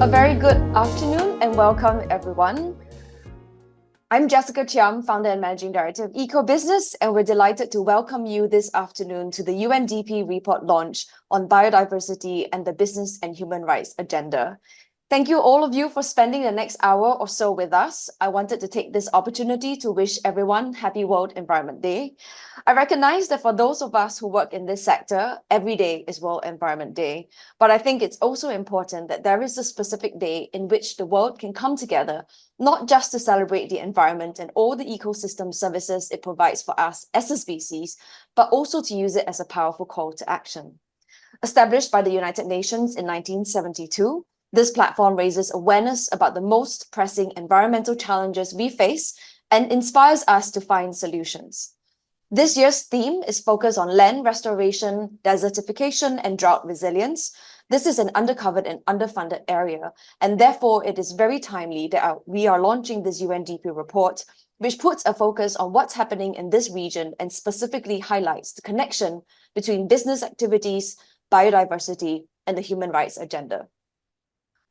A very good afternoon and welcome everyone. I'm Jessica Chiam, founder and managing director of Eco Business, and we're delighted to welcome you this afternoon to the UNDP report launch on biodiversity and the business and human rights agenda. Thank you all of you for spending the next hour or so with us. I wanted to take this opportunity to wish everyone Happy World Environment Day. I recognize that for those of us who work in this sector, every day is World Environment Day. But I think it's also important that there is a specific day in which the world can come together, not just to celebrate the environment and all the ecosystem services it provides for us as a species, but also to use it as a powerful call to action. Established by the United Nations in 1972, this platform raises awareness about the most pressing environmental challenges we face and inspires us to find solutions. This year's theme is focused on land restoration, desertification, and drought resilience. This is an undercovered and underfunded area, and therefore it is very timely that we are launching this UNDP report, which puts a focus on what's happening in this region and specifically highlights the connection between business activities, biodiversity, and the human rights agenda.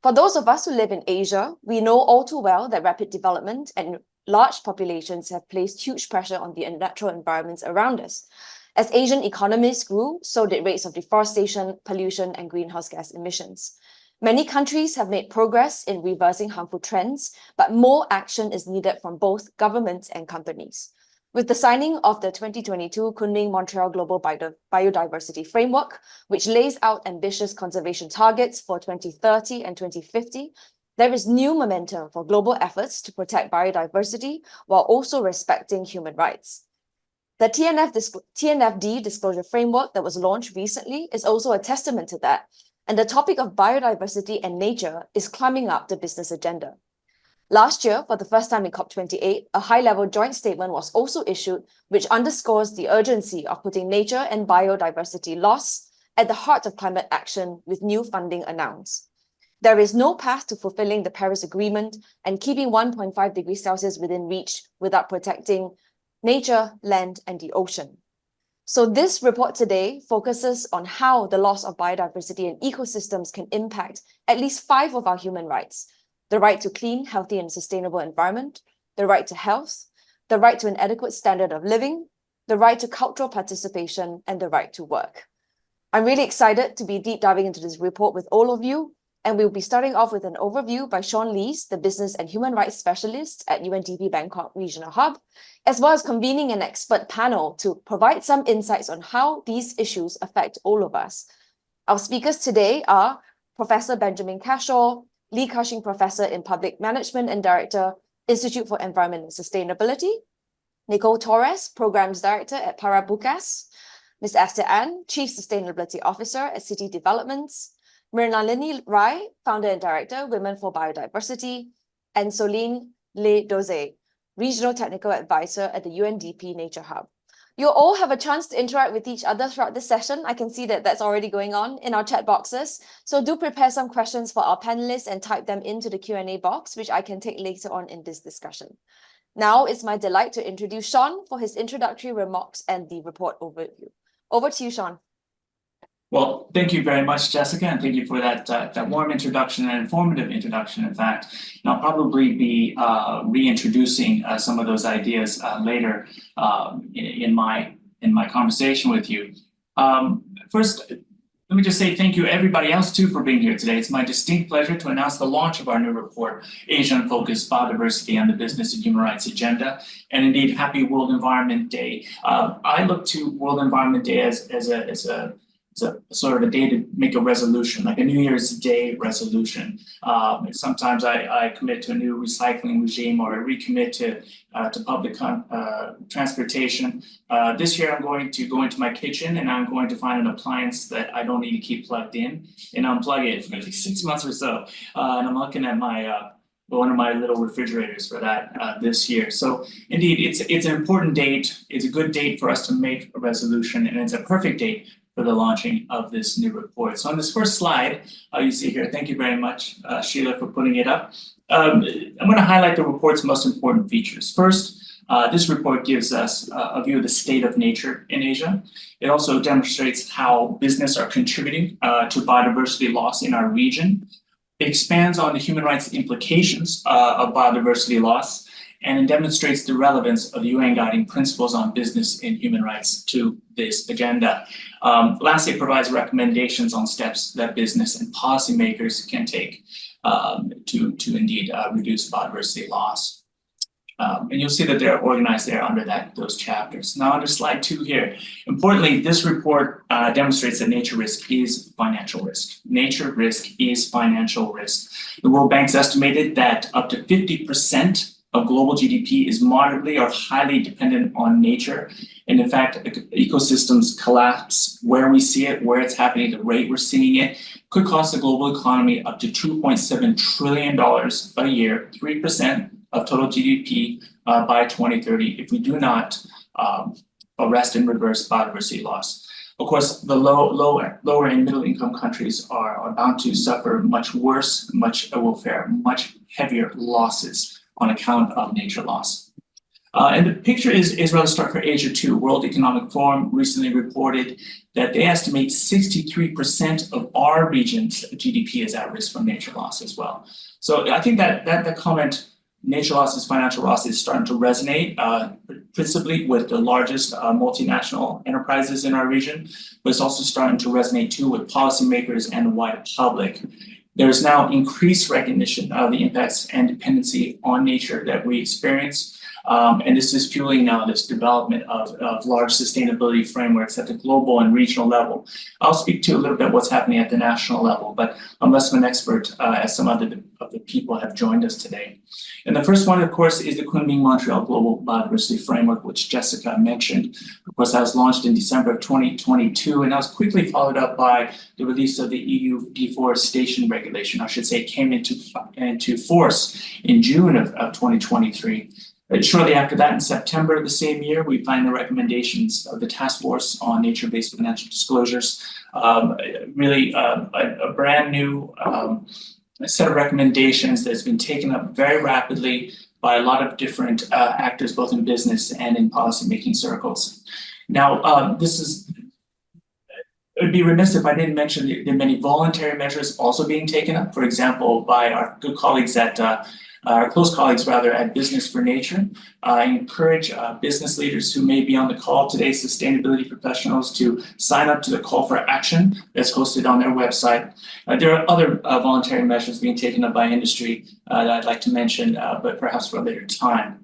For those of us who live in Asia, we know all too well that rapid development and large populations have placed huge pressure on the natural environments around us. As Asian economies grew, so did rates of deforestation, pollution, and greenhouse gas emissions. Many countries have made progress in reversing harmful trends, but more action is needed from both governments and companies. With the signing of the 2022 Kunming-Montreal Global Biodiversity Framework, which lays out ambitious conservation targets for 2030 and 2050, there is new momentum for global efforts to protect biodiversity while also respecting human rights. The TNFD disclosure framework that was launched recently is also a testament to that, and the topic of biodiversity and nature is climbing up the business agenda. Last year, for the first time in COP28, a high-level joint statement was also issued, which underscores the urgency of putting nature and biodiversity loss at the heart of climate action with new funding announced. There is no path to fulfilling the Paris Agreement and keeping 1.5 degrees Celsius within reach without protecting nature, land, and the ocean. So this report today focuses on how the loss of biodiversity and ecosystems can impact at least 5 of our human rights: the right to clean, healthy, and sustainable environment, the right to health, the right to an adequate standard of living, the right to cultural participation, and the right to work. I'm really excited to be deep diving into this report with all of you, and we'll be starting off with an overview by Sean Lees, the Business and Human Rights Specialist at UNDP Bangkok Regional Hub, as well as convening an expert panel to provide some insights on how these issues affect all of us. Our speakers today are Professor Benjamin Cashaw, Lee Ka-shing Professor in Public Management and Director, Institute for Environment and Sustainability, Nicole Torres, Programs Director at Parabukas, Ms. Esther Ann, Chief Sustainability Officer at City Developments, Mrinalini Rai, Founder and Director, Women for Biodiversity, and Soline Le-Doze, Regional Technical Advisor at the UNDP Nature Hub. You'll all have a chance to interact with each other throughout this session. I can see that that's already going on in our chat boxes. So do prepare some questions for our panelists and type them into the Q&A box, which I can take later on in this discussion. Now it's my delight to introduce Sean for his introductory remarks and the report overview. Over to you, Sean. Well, thank you very much, Jessica, and thank you for that warm introduction and informative introduction, in fact. And I'll probably be reintroducing some of those ideas later in my conversation with you. First, let me just say thank you everybody else too for being here today. It's my distinct pleasure to announce the launch of our new report, Asian-Focused Biodiversity and the Business and Human Rights Agenda, and indeed, Happy World Environment Day. I look to World Environment Day as a sort of a day to make a resolution, like a New Year's Day resolution. Sometimes I commit to a new recycling regime, or I recommit to public transportation. This year I'm going to go into my kitchen and I'm going to find an appliance that I don't need to keep plugged in and unplug it for like 6 months or so. And I'm looking at my one of my little refrigerators for that this year. So indeed, it's an important date. It's a good date for us to make a resolution, and it's a perfect date for the launching of this new report. So on this first slide, you see here, thank you very much, Sheila, for putting it up. I'm going to highlight the report's most important features. First, this report gives us a view of the state of nature in Asia. It also demonstrates how business are contributing to biodiversity loss in our region. It expands on the human rights implications of biodiversity loss, and it demonstrates the relevance of the UN guiding principles on business and human rights to this agenda. Lastly, it provides recommendations on steps that business and policymakers can take to indeed reduce biodiversity loss. And you'll see that they're organized there under those chapters. Now, under slide 2 here, importantly, this report demonstrates that nature risk is financial risk. Nature risk is financial risk. The World Bank's estimated that up to 50% of global GDP is moderately or highly dependent on nature. And in fact, ecosystems collapse where we see it, where it's happening, the rate we're seeing it, could cost the global economy up to $2.7 trillion a year, 3% of total GDP by 2030 if we do not arrest and reverse biodiversity loss. Of course, the lower and middle income countries are bound to suffer much worse, will fare much heavier losses on account of nature loss. And the picture is rather stark for Asia too. World Economic Forum recently reported that they estimate 63% of our region's GDP is at risk from nature loss as well. So I think that comment, nature loss is financial loss, is starting to resonate principally with the largest multinational enterprises in our region, but it's also starting to resonate too with policymakers and the wider public. There's now increased recognition of the impacts and dependency on nature that we experience. And this is fueling now this development of large sustainability frameworks at the global and regional level. I'll speak to a little bit what's happening at the national level, but I'm less of an expert as some other of the people have joined us today. And the first one, of course, is the Kunming-Montreal Global Biodiversity Framework, which Jessica mentioned. Of course, that was launched in December of 2022, and that was quickly followed up by the release of the EU deforestation regulation. I should say it came into force in June of 2023. Shortly after that, in September of the same year, we find the recommendations of the Task Force on Nature-Based Financial Disclosures, really a brand new set of recommendations that's been taken up very rapidly by a lot of different actors, both in business and in policymaking circles. Now, it would be remiss if I didn't mention the many voluntary measures also being taken up, for example, by our good colleagues at our close colleagues rather at Business for Nature. I encourage business leaders who may be on the call today, sustainability professionals, to sign up to the call for action that's hosted on their website. There are other voluntary measures being taken up by industry that I'd like to mention, but perhaps for a later time.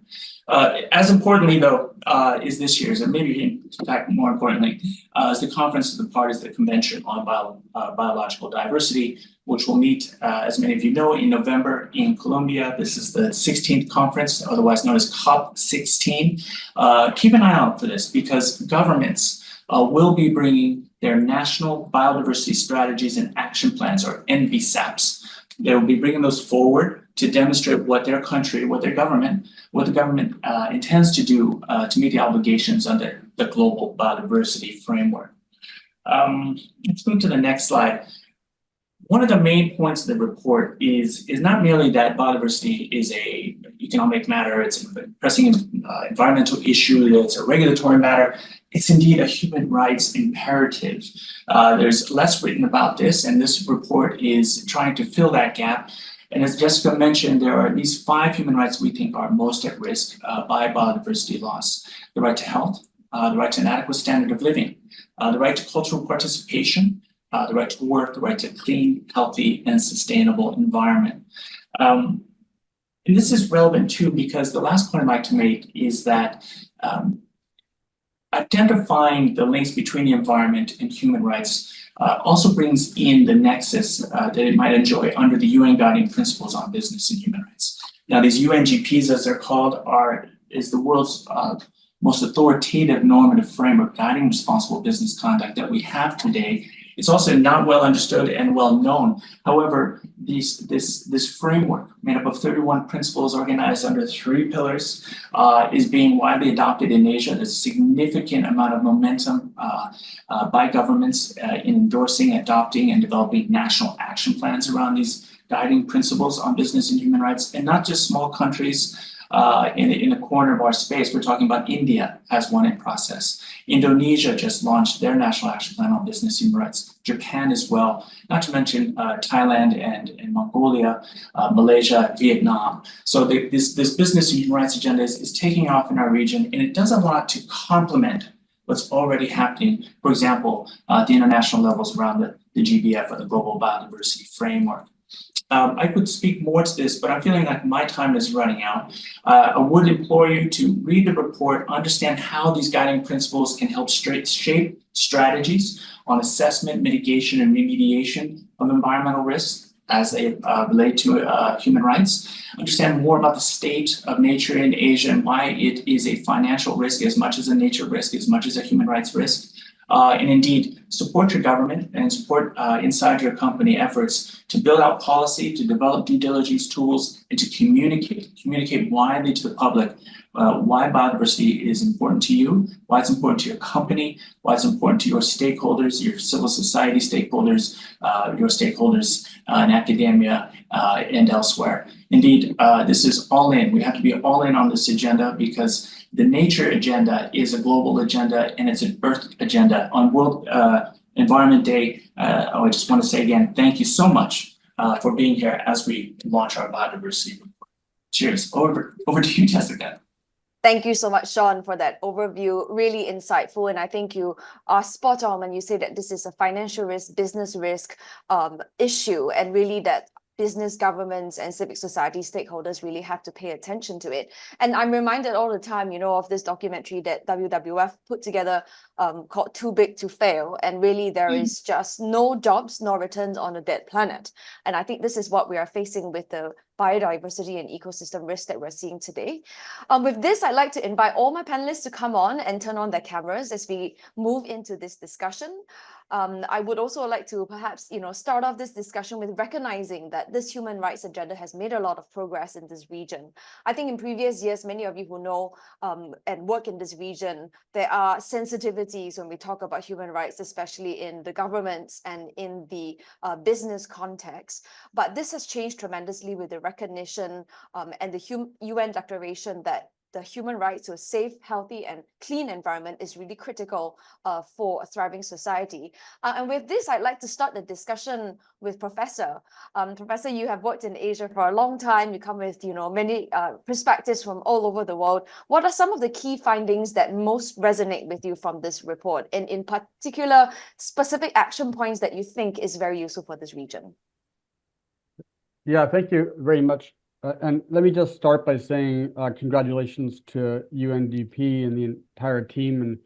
As importantly, though, is this year's, and maybe in fact more importantly, is the Conference of the Parties, the Convention on Biological Diversity, which will meet, as many of you know, in November in Colombia. This is the 16th conference, otherwise known as COP16. Keep an eye out for this because governments will be bringing their national biodiversity strategies and action plans, or NBSAPs. They will be bringing those forward to demonstrate what their country, what the government intends to do to meet the obligations under the global biodiversity framework. Let's move to the next slide. One of the main points of the report is not merely that biodiversity is a economic matter, it's a pressing environmental issue, it's a regulatory matter, it's indeed a human rights imperative. There's less written about this, and this report is trying to fill that gap. And as Jessica mentioned, there are at least 5 human rights we think are most at risk by biodiversity loss. The right to health, the right to an adequate standard of living, the right to cultural participation, the right to work, the right to a clean, healthy, and sustainable environment. And this is relevant too, because the last point I'd like to make is that identifying the links between the environment and human rights also brings in the nexus that it might enjoy under the UN guiding principles on business and human rights. Now, these UNGPs, as they're called, is the world's most authoritative normative framework guiding responsible business conduct that we have today. It's also not well understood and well known. However, this framework, made up of 31 principles organized under 3 pillars, is being widely adopted in Asia. There's a significant amount of momentum by governments in endorsing, adopting, and developing national action plans around these guiding principles on business and human rights, and not just small countries in a corner of our space. We're talking about India has one in process. Indonesia just launched their National Action Plan on Business Human Rights. Japan as well, not to mention Thailand and Mongolia, Malaysia, Vietnam. So this business and human rights agenda is taking off in our region, and it does a lot to complement what's already happening, for example, at the international levels around the GBF, or the Global Biodiversity Framework. I could speak more to this, but I'm feeling like my time is running out. I would implore you to read the report, understand how these guiding principles can help shape strategies on assessment, mitigation, and remediation of environmental risks as they relate to human rights. Understand more about the state of nature in Asia and why it is a financial risk as much as a nature risk, as much as a human rights risk. And indeed, support your government and support inside your company efforts to build out policy, to develop due diligence tools, and to communicate widely to the public why biodiversity is important to you, why it's important to your company, why it's important to your stakeholders, your civil society stakeholders, your stakeholders in academia and elsewhere. Indeed, this is all in. We have to be all in on this agenda because the nature agenda is a global agenda and it's an Earth agenda. On World Environment Day, I just want to say again, thank you so much for being here as we launch our biodiversity report. Cheers. Over to you, Jessica. Thank you so much, Sean, for that overview. Really insightful. And I think you are spot on when you say that this is a financial risk, business risk issue, and really that business, governments, and civic society stakeholders really have to pay attention to it. And I'm reminded all the time, of this documentary that WWF put together called Too Big to Fail. And really, there is just no jobs nor returns on a dead planet. And I think this is what we are facing with the biodiversity and ecosystem risks that we're seeing today. With this, I'd like to invite all my panelists to come on and turn on their cameras as we move into this discussion. I would also like to perhaps, start off this discussion with recognizing that this human rights agenda has made a lot of progress in this region. I think in previous years, many of you who know and work in this region, there are sensitivities when we talk about human rights, especially in the governments and in the business context. But this has changed tremendously with the recognition and the UN declaration that the human right to a safe, healthy, and clean environment is really critical for a thriving society. And with this, I'd like to start the discussion with Professor. Professor, you have worked in Asia for a long time. You come with, many perspectives from all over the world. What are some of the key findings that most resonate with you from this report? And in particular, specific action points that you think is very useful for this region? Yeah, thank you very much. And let me just start by saying congratulations to UNDP and the entire team and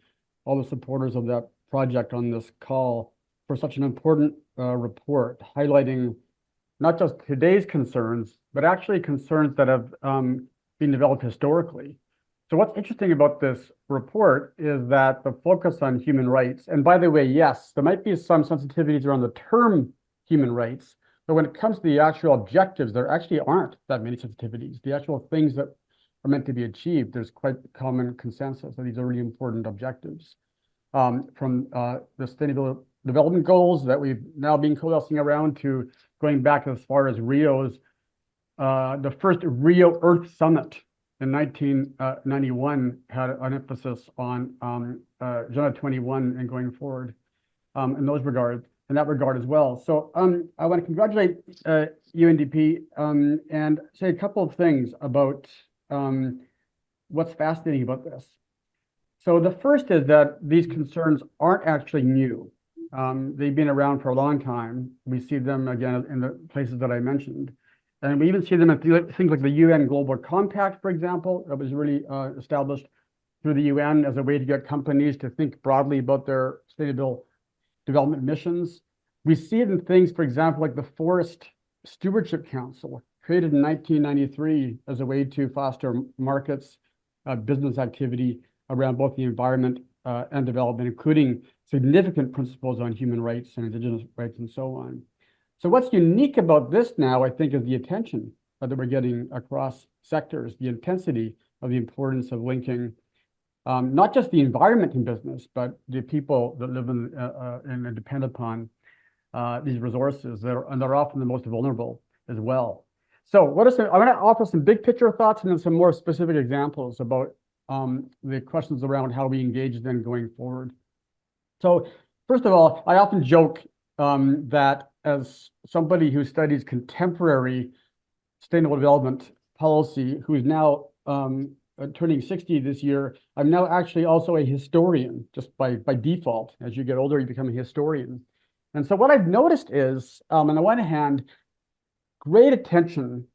all the supporters of that project on this call for such an important report, highlighting not just today's concerns, but actually concerns that have been developed historically. So what's interesting about this report is that the focus on human rights, and by the way, yes, there might be some sensitivities around the term human rights, but when it comes to the actual objectives, there actually aren't that many sensitivities. The actual things that are meant to be achieved, there's quite common consensus that these are really important objectives. From the Sustainable Development Goals that we've now been coalescing around to going back as far as the first Rio Earth Summit in 1991 had an emphasis on Agenda 21 and going forward in that regard as well. So I want to congratulate UNDP and say a couple of things about what's fascinating about this. So the first is that these concerns aren't actually new. They've been around for a long time. We see them again in the places that I mentioned. And we even see them in things like the UN Global Compact, for example, that was really established through the UN as a way to get companies to think broadly about their sustainable development missions. We see it in things, for example, like the Forest Stewardship Council, created in 1993 as a way to foster markets, business activity around both the environment and development, including significant principles on human rights and indigenous rights and so on. So what's unique about this now, I think, is the attention that we're getting across sectors, the intensity of the importance of linking not just the environment in business, but the people that live in and depend upon these resources and they're often the most vulnerable as well. So I'm going to offer some big picture thoughts and then some more specific examples about the questions around how we engage then going forward. So first of all, I often joke that as somebody who studies contemporary sustainable development policy, who is now turning 60 this year, I'm now actually also a historian, just by default. As you get older, you become a historian. And so what I've noticed is, on the one hand, great attention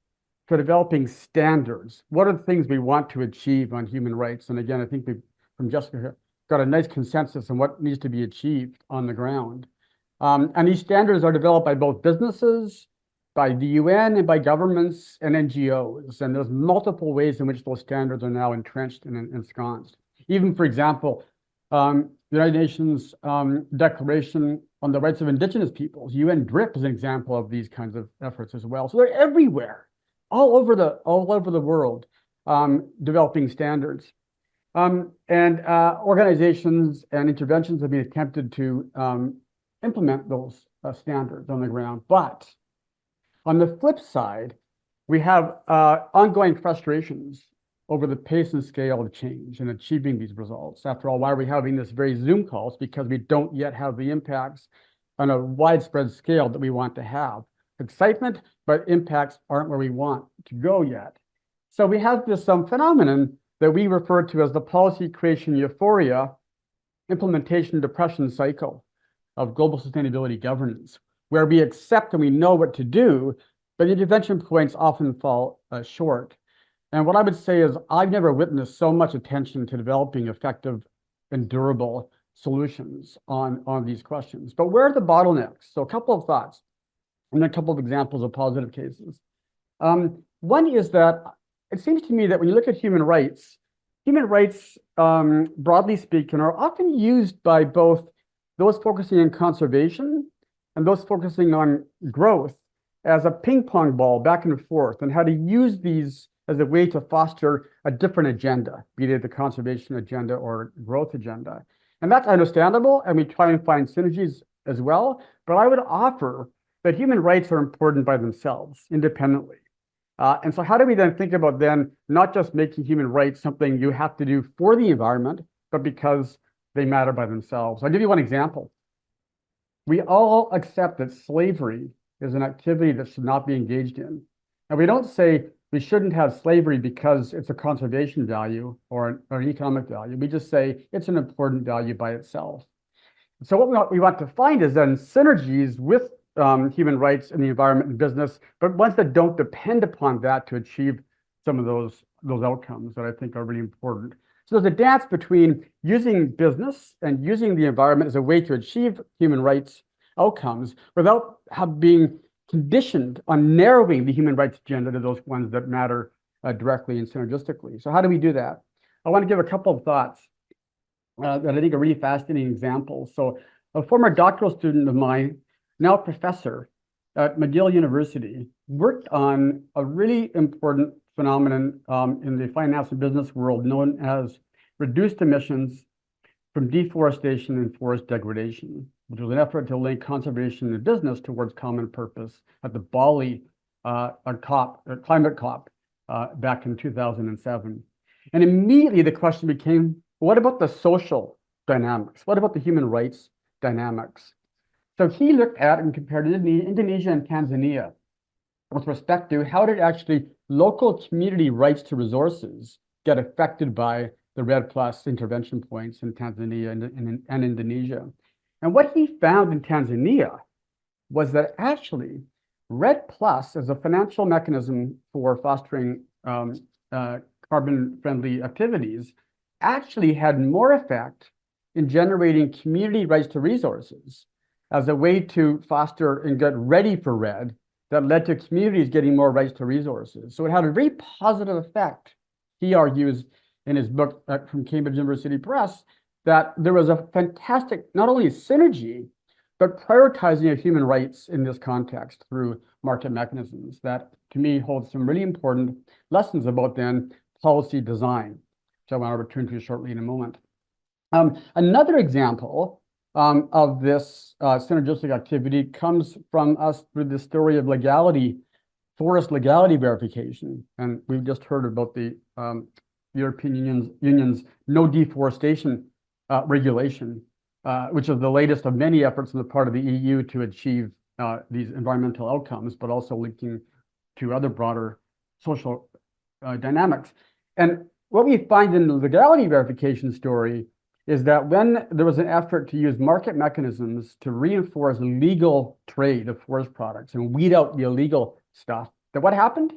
to developing standards. What are the things we want to achieve on human rights? And again, I think we, from Jessica, got a nice consensus on what needs to be achieved on the ground. And these standards are developed by both businesses, by the UN, and by governments and NGOs. And there's multiple ways in which those standards are now entrenched and ensconced. Even, for example, the United Nations Declaration on the Rights of Indigenous Peoples, UNDP, is an example of these kinds of efforts as well. So they're everywhere, all over the world, developing standards. And organizations and interventions have been attempted to implement those standards on the ground. But on the flip side, we have ongoing frustrations over the pace and scale of change in achieving these results. After all, why are we having this very Zoom calls? Because we don't yet have the impacts on a widespread scale that we want to have. Excitement, but impacts aren't where we want to go yet. So we have this phenomenon that we refer to as the policy creation euphoria, implementation depression cycle of global sustainability governance, where we accept and we know what to do, but the intervention points often fall short. And what I would say is I've never witnessed so much attention to developing effective and durable solutions on these questions. But where are the bottlenecks? So a couple of thoughts and a couple of examples of positive cases. One is that it seems to me that when you look at human rights, broadly speaking, are often used by both those focusing on conservation and those focusing on growth as a ping pong ball back and forth, and how to use these as a way to foster a different agenda, be it the conservation agenda or growth agenda. And that's understandable, and we try and find synergies as well. But I would offer that human rights are important by themselves, independently. And so how do we then think about then not just making human rights something you have to do for the environment, but because they matter by themselves? I'll give you one example. We all accept that slavery is an activity that should not be engaged in. And we don't say we shouldn't have slavery because it's a conservation value or an economic value. We just say it's an important value by itself. So what we want to find is then synergies with human rights in the environment and business, but ones that don't depend upon that to achieve some of those outcomes that I think are really important. So there's a dance between using business and using the environment as a way to achieve human rights outcomes without being conditioned on narrowing the human rights agenda to those ones that matter directly and synergistically. So how do we do that? I want to give a couple of thoughts that I think are really fascinating examples. So a former doctoral student of mine, now a professor at McGill University, worked on a really important phenomenon in the finance and business world known as reduced emissions from deforestation and forest degradation, which was an effort to link conservation and business towards common purpose at the Bali climate COP back in 2007. And immediately the question became, what about the social dynamics? What about the human rights dynamics? So he looked at and compared Indonesia and Tanzania with respect to how did actually local community rights to resources get affected by the REDD+ intervention points in Tanzania and Indonesia. And what he found in Tanzania was that actually REDD+ as a financial mechanism for fostering carbon-friendly activities actually had more effect in generating community rights to resources as a way to foster and get ready for REDD that led to communities getting more rights to resources. So it had a very positive effect. He argues in his book from Cambridge University Press that there was a fantastic, not only synergy, but prioritizing of human rights in this context through market mechanisms that, to me, holds some really important lessons about then policy design, which I want to return to shortly in a moment. Another example of this synergistic activity comes from us through the story of legality forest legality verification. And we've just heard about the European Union's no deforestation regulation, which is the latest of many efforts on the part of the EU to achieve these environmental outcomes, but also linking to other broader social dynamics. And what we find in the legality verification story is that when there was an effort to use market mechanisms to reinforce legal trade of forest products and weed out the illegal stuff, that what happened?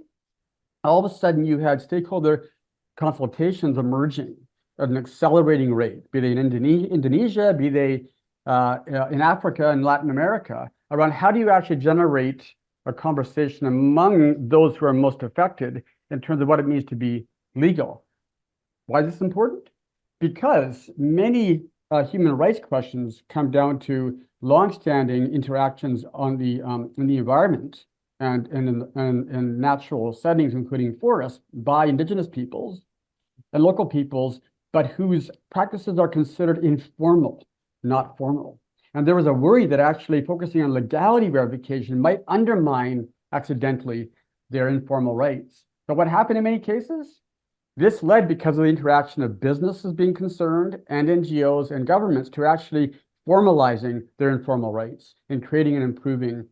All of a sudden you had stakeholder consultations emerging at an accelerating rate, be they in Indonesia, be they in Africa and Latin America, around how do you actually generate a conversation among those who are most affected in terms of what it means to be legal. Why is this important? Because many human rights questions come down to longstanding interactions on the in the environment and in natural settings, including forests, by indigenous peoples and local peoples, but whose practices are considered informal, not formal. And there was a worry that actually focusing on legality verification might undermine accidentally their informal rights. But what happened in many cases? This led, because of the interaction of businesses being concerned and NGOs and governments, to actually formalizing their informal rights and creating and improving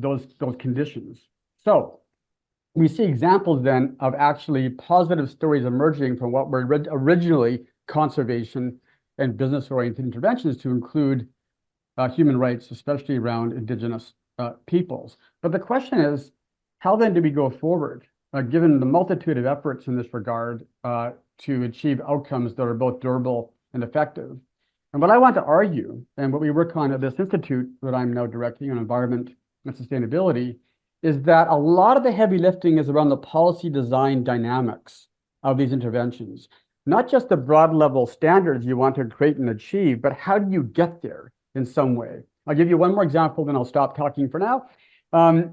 those conditions. So we see examples then of actually positive stories emerging from what were originally conservation and business-oriented interventions to include human rights, especially around indigenous peoples. But the question is, how then do we go forward, given the multitude of efforts in this regard to achieve outcomes that are both durable and effective? And what I want to argue, and what we work on at this institute that I'm now directing on environment and sustainability, is that a lot of the heavy lifting is around the policy design dynamics of these interventions. Not just the broad level standards you want to create and achieve, but how do you get there in some way? I'll give you one more example, then I'll stop talking for now.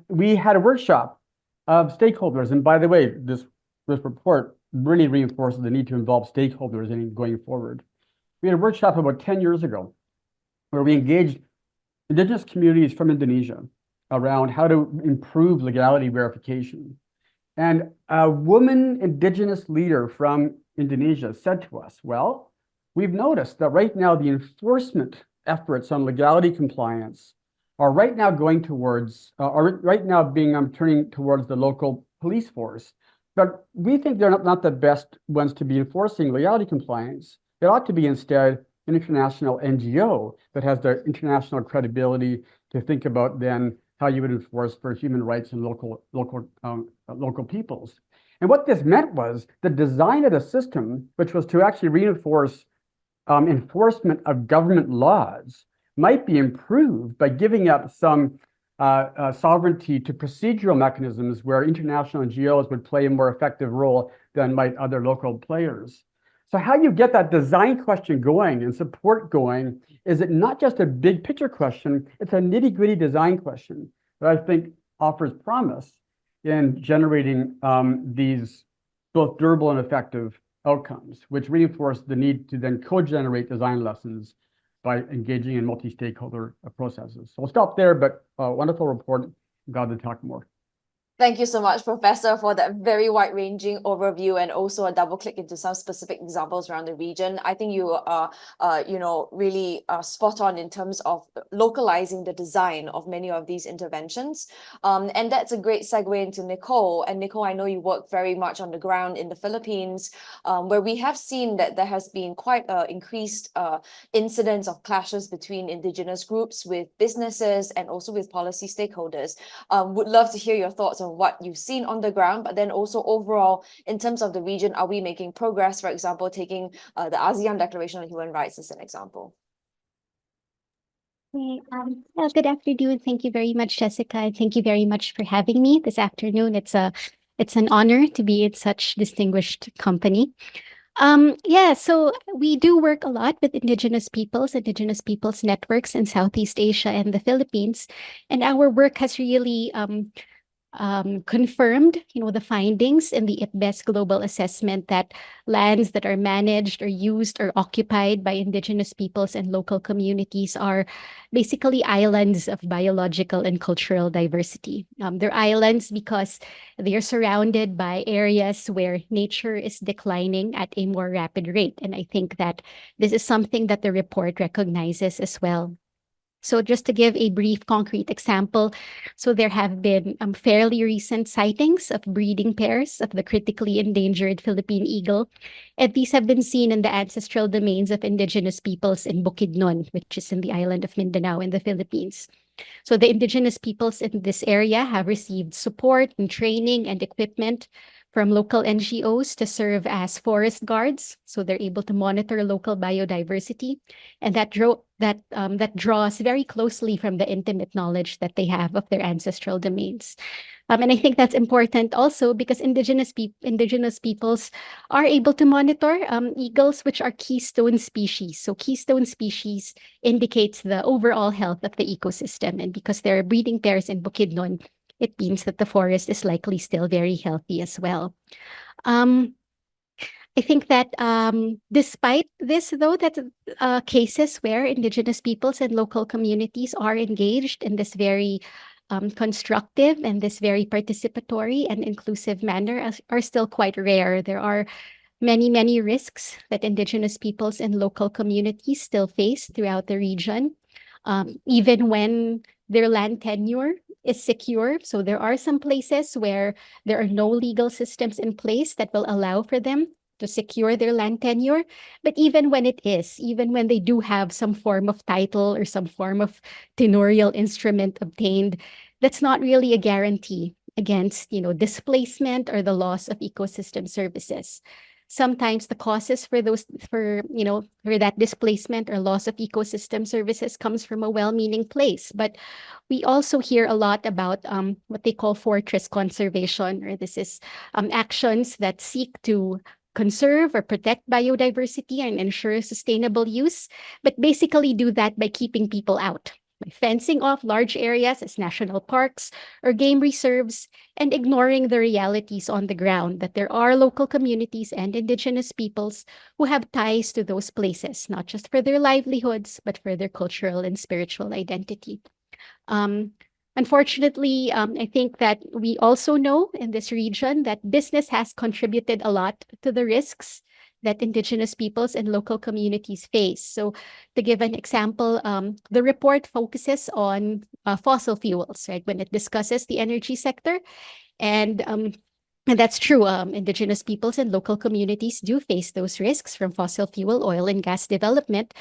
We had a workshop of stakeholders, and by the way, this report really reinforces the need to involve stakeholders in going forward. We had a workshop about 10 years ago where we engaged indigenous communities from Indonesia around how to improve legality verification. And a woman indigenous leader from Indonesia said to us, well, we've noticed that right now the enforcement efforts on legality compliance are right now going towards, turning towards the local police force. But we think they're not the best ones to be enforcing legality compliance. It ought to be instead an international NGO that has the international credibility to think about then how you would enforce for human rights and local peoples. And what this meant was the design of the system, which was to actually reinforce enforcement of government laws, might be improved by giving up some sovereignty to procedural mechanisms where international NGOs would play a more effective role than might other local players. So how you get that design question going and support going is it not just a big picture question, it's a nitty-gritty design question that I think offers promise in generating these both durable and effective outcomes, which reinforce the need to then co-generate design lessons by engaging in multi-stakeholder processes. So I'll stop there, but wonderful report. Glad to talk more. Thank you so much, Professor, for that very wide-ranging overview and also a double click into some specific examples around the region. I think you are, really spot on in terms of localizing the design of many of these interventions. And that's a great segue into Nicole. And Nicole, I know you work very much on the ground in the Philippines, where we have seen that there has been quite an increased incidence of clashes between indigenous groups with businesses and also with policy stakeholders. Would love to hear your thoughts on what you've seen on the ground, but then also overall, in terms of the region, are we making progress? For example, taking the ASEAN Declaration on Human Rights as an example. Well, good afternoon. Thank you very much, Jessica. Thank you very much for having me this afternoon. It's an honor to be in such distinguished company. So we do work a lot with indigenous peoples networks in Southeast Asia and the Philippines, and our work has really confirmed, the findings in the IPBES global assessment that lands that are managed or used or occupied by indigenous peoples and local communities are basically islands of biological and cultural diversity. They're islands because they are surrounded by areas where nature is declining at a more rapid rate. And I think that this is something that the report recognizes as well. So just to give a brief concrete example, so there have been fairly recent sightings of breeding pairs of the critically endangered Philippine eagle, and these have been seen in the ancestral domains of indigenous peoples in Bukidnon, which is in the island of Mindanao in the Philippines. So the indigenous peoples in this area have received support and training and equipment from local NGOs to serve as forest guards, so they're able to monitor local biodiversity, and that draws very closely from the intimate knowledge that they have of their ancestral domains. And I think that's important also because indigenous peoples are able to monitor eagles, which are keystone species. So keystone species indicates the overall health of the ecosystem, and because there are breeding pairs in Bukidnon, it means that the forest is likely still very healthy as well. I think that despite this, though, that cases where indigenous peoples and local communities are engaged in this very constructive and this very participatory and inclusive manner are still quite rare. There are many, many risks that indigenous peoples and local communities still face throughout the region, even when their land tenure is secure. So there are some places where there are no legal systems in place that will allow for them to secure their land tenure. But even when even when they do have some form of title or some form of tenurial instrument obtained, that's not really a guarantee against, displacement or the loss of ecosystem services. Sometimes the causes for that displacement or loss of ecosystem services comes from a well-meaning place. But we also hear a lot about what they call fortress conservation, or this is actions that seek to conserve or protect biodiversity and ensure sustainable use, but basically do that by keeping people out, by fencing off large areas as national parks or game reserves, and ignoring the realities on the ground that there are local communities and indigenous peoples who have ties to those places, not just for their livelihoods, but for their cultural and spiritual identity. Unfortunately, I think that we also know in this region that business has contributed a lot to the risks that indigenous peoples and local communities face. So to give an example, the report focuses on fossil fuels, right, when it discusses the energy sector. And that's true. Indigenous peoples and local communities do face those risks from fossil fuel, oil, and gas development.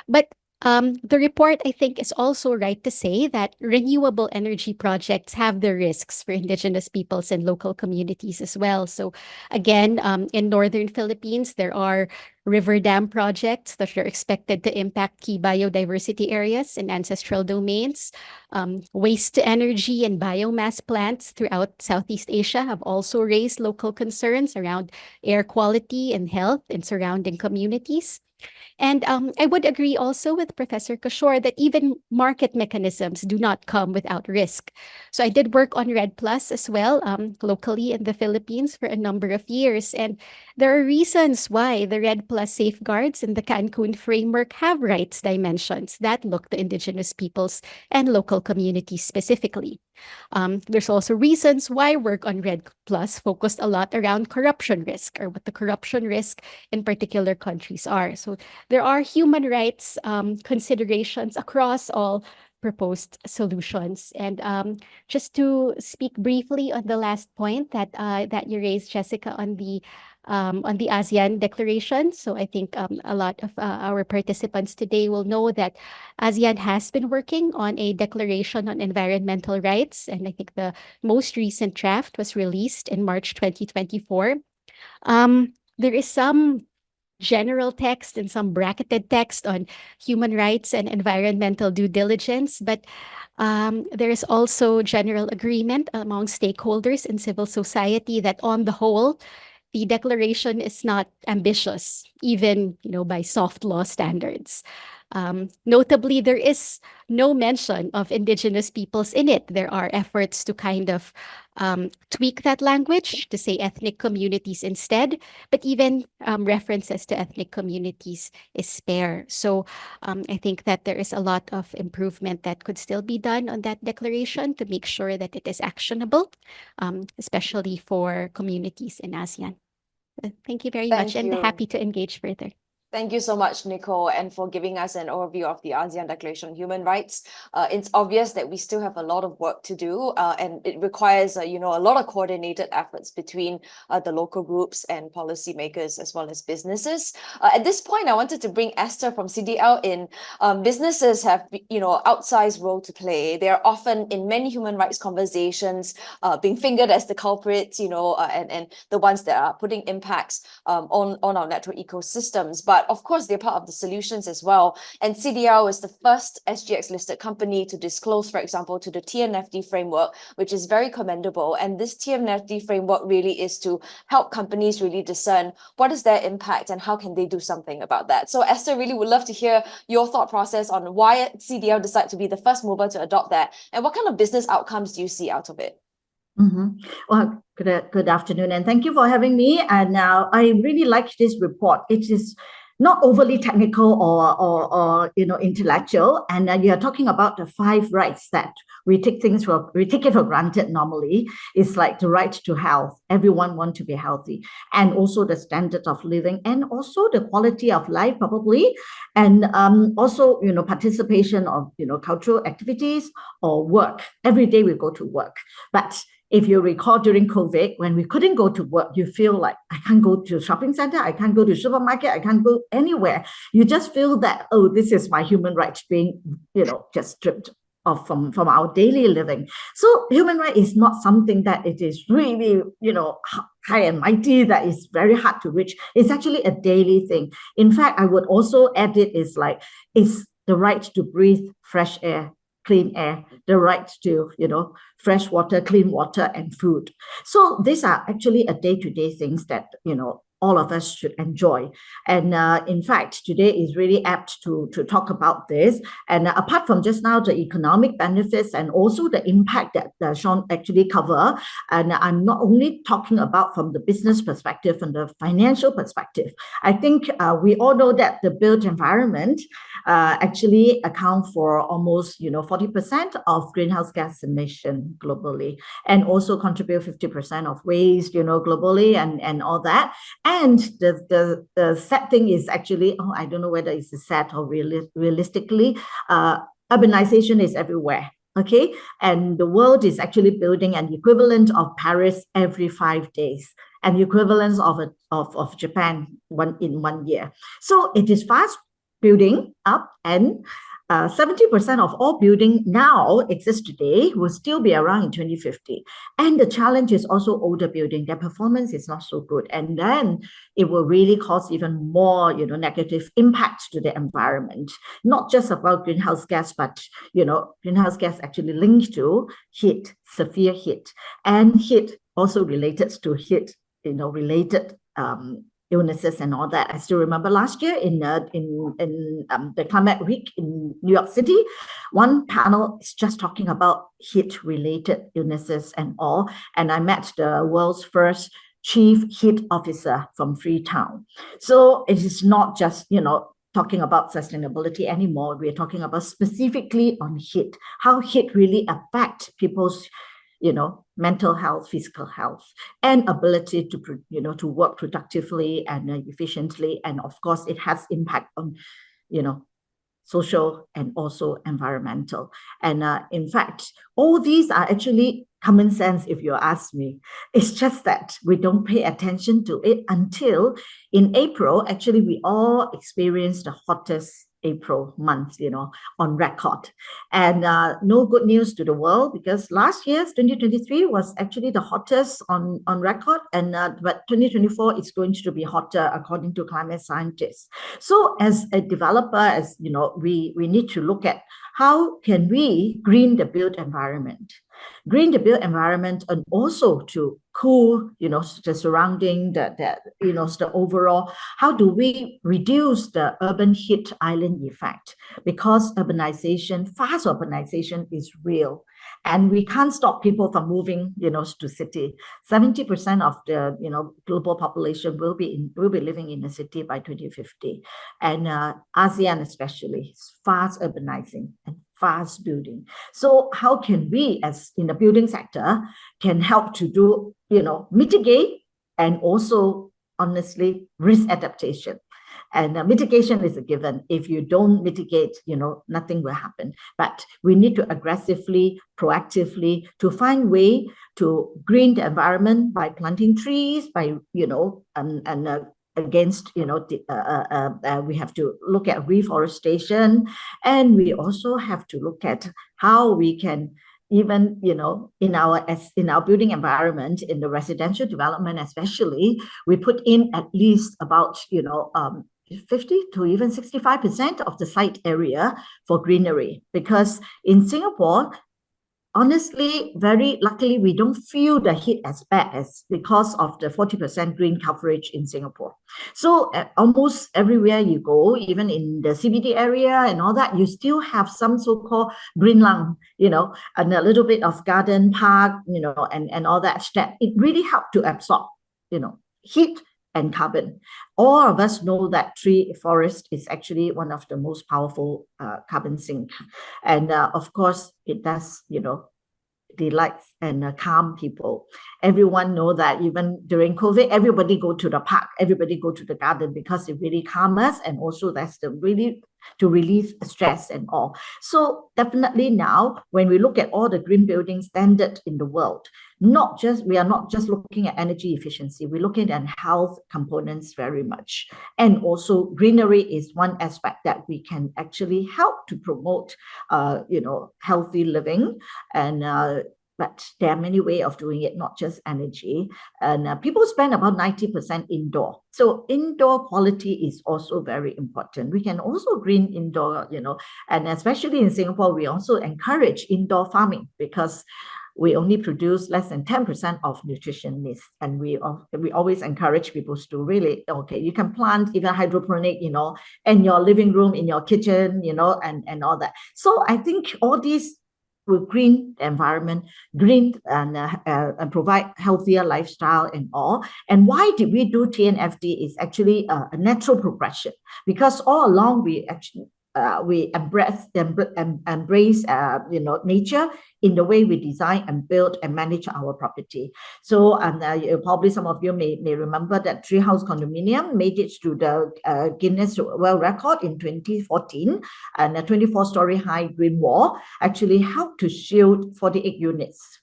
But the report, I think, is also right to say that renewable energy projects have their risks for indigenous peoples and local communities as well. So again, in northern Philippines, there are river dam projects that are expected to impact key biodiversity areas and ancestral domains. Waste to energy and biomass plants throughout Southeast Asia have also raised local concerns around air quality and health in surrounding communities. And I would agree also with Professor Kishore that even market mechanisms do not come without risk. So I did work on REDD+ as well, locally in the Philippines for a number of years. And there are reasons why the REDD+ safeguards in the Cancun framework have rights dimensions that look to indigenous peoples and local communities specifically. There's also reasons why work on REDD+ focused a lot around corruption risk, or what the corruption risk in particular countries are. So there are human rights considerations across all proposed solutions. And just to speak briefly on the last point that you raised, Jessica, on the ASEAN declaration. So I think a lot of our participants today will know that ASEAN has been working on a declaration on environmental rights. And I think the most recent draft was released in March 2024. There is some general text and some bracketed text on human rights and environmental due diligence, but there is also general agreement among stakeholders in civil society that on the whole, the declaration is not ambitious, even by soft law standards. Notably, there is no mention of indigenous peoples in it. There are efforts to kind of tweak that language to say ethnic communities instead, but even references to ethnic communities is spare. So I think that there is a lot of improvement that could still be done on that declaration to make sure that it is actionable, especially for communities in ASEAN. Thank you very much, Thank and you. happy to engage further. Thank you so much, Nicole, and for giving us an overview of the ASEAN Declaration on Human Rights. It's obvious that we still have a lot of work to do, and it requires, a lot of coordinated efforts between the local groups and policymakers as well as businesses. At this point, I wanted to bring Esther from CDL in. Businesses have, outsized role to play. They are often in many human rights conversations being fingered as the culprits, and the ones that are putting impacts on our natural ecosystems. But of course, they're part of the solutions as well. And CDL is the first SGX listed company to disclose, for example, to the TNFD framework, which is very commendable. And this TNFD framework really is to help companies really discern what is their impact and how can they do something about that. So Esther, really would love to hear your thought process on why CDL decided to be the first mover to adopt that, and what kind of business outcomes do you see out of it? Well, good afternoon, and thank you for having me. And I really like this report. It is not overly technical or intellectual, and you are talking about the 5 rights that we take it for granted normally. It's like the right to health. Everyone wants to be healthy, and also the standard of living, and also the quality of life, probably, and also participation of cultural activities or work. Every day we go to work, but if you recall, during COVID, when we couldn't go to work, you feel like, I can't go to a shopping center, I can't go to a supermarket, I can't go anywhere. You just feel that, oh, this is my human rights being, just stripped off from our daily living. So human right is not something that it is really, high and mighty, that is very hard to reach. It's actually a daily thing. In fact, I would also add it's the right to breathe fresh air, clean air, the right to, fresh water, clean water, and food. So these are actually a day-to-day things that, all of us should enjoy. And in fact, today is really apt to talk about this. And apart from just now, the economic benefits and also the impact that Sean actually covered, and I'm not only talking about from the business perspective and the financial perspective. I think we all know that the built environment actually account for almost 40% of greenhouse gas emission globally, and also contribute 50% of waste globally, and all that. And the sad thing is actually, I don't know whether it's sad or realistically, urbanization is everywhere. Okay, and the world is actually building an equivalent of Paris every 5 days, an equivalent of Japan in 1 year. So it is fast building up, and 70% of all building now exists today will still be around in 2050. And the challenge is also older building. Their performance is not so good. And then it will really cause even more, negative impacts to the environment. Not just about greenhouse gas, but, greenhouse gas actually linked to heat, severe heat. And heat also related to heat, related illnesses and all that. I still remember last year in the Climate Week in New York City, one panel is just talking about heat-related illnesses and all. And I met the world's first chief heat officer from Freetown. So it is not just, talking about sustainability anymore. We're talking about specifically on heat, how heat really affects people's mental health, physical health, and ability to work productively and efficiently. And of course, it has impact on, social and also environmental. And in fact, all these are actually common sense, if you ask me. It's just that we don't pay attention to it until in April, actually, we all experienced the hottest April month, on record. And no good news to the world, because last year's 2023 was actually the hottest on record, and but 2024 is going to be hotter according to climate scientists. So as a developer, as we need to look at how can we green the built environment. Green the built environment, and also to cool, the surrounding, the overall. How do we reduce the urban heat island effect? Because urbanization, fast urbanization is real. And we can't stop people from moving, to city. 70% of the, global population will be living in the city by 2050. And ASEAN especially is fast urbanizing and fast building. So how can we, as in the building sector, can help to do, mitigate and also, honestly, risk adaptation? And mitigation is a given. If you don't mitigate, nothing will happen. But we need to aggressively, proactively, to find way to green the environment by planting trees, by, against, we have to look at reforestation, and we also have to look at how we can even, in our building environment, in the residential development especially, we put in at least about, 50 to even 65% of the site area for greenery. Because in Singapore, honestly, very luckily, we don't feel the heat as bad as because of the 40% green coverage in Singapore. So almost everywhere you go, even in the CBD area and all that, you still have some so-called green lung, and a little bit of garden park, and all that. It really helped to absorb, heat and carbon. All of us know that forest is actually one of the most powerful carbon sink. And of course, it does, delights and calm people. Everyone know that even during COVID, everybody go to the park, everybody go to the garden because it really calms us, and also that's the really to relieve stress and all. So definitely now, when we look at all the green building standards in the world, we are not just looking at energy efficiency, we're looking at health components very much. And also greenery is one aspect that we can actually help to promote, healthy living. And but there are many ways of doing it, not just energy. And people spend about 90% indoor. So indoor quality is also very important. We can also green indoor, and especially in Singapore, we also encourage indoor farming because we only produce less than 10% of nutrition needs. And we always encourage people to really, you can plant even hydroponic, in your living room, in your kitchen, and all that. So I think all these will green the environment, green and provide healthier lifestyle and all. And why did we do TNFD is actually a natural progression, because all along we actually we embrace nature in the way we design and build and manage our property. So probably some of you may remember that Treehouse Condominium made it to the Guinness World Record in 2014, and a 24-story high green wall actually helped to shield 48 units,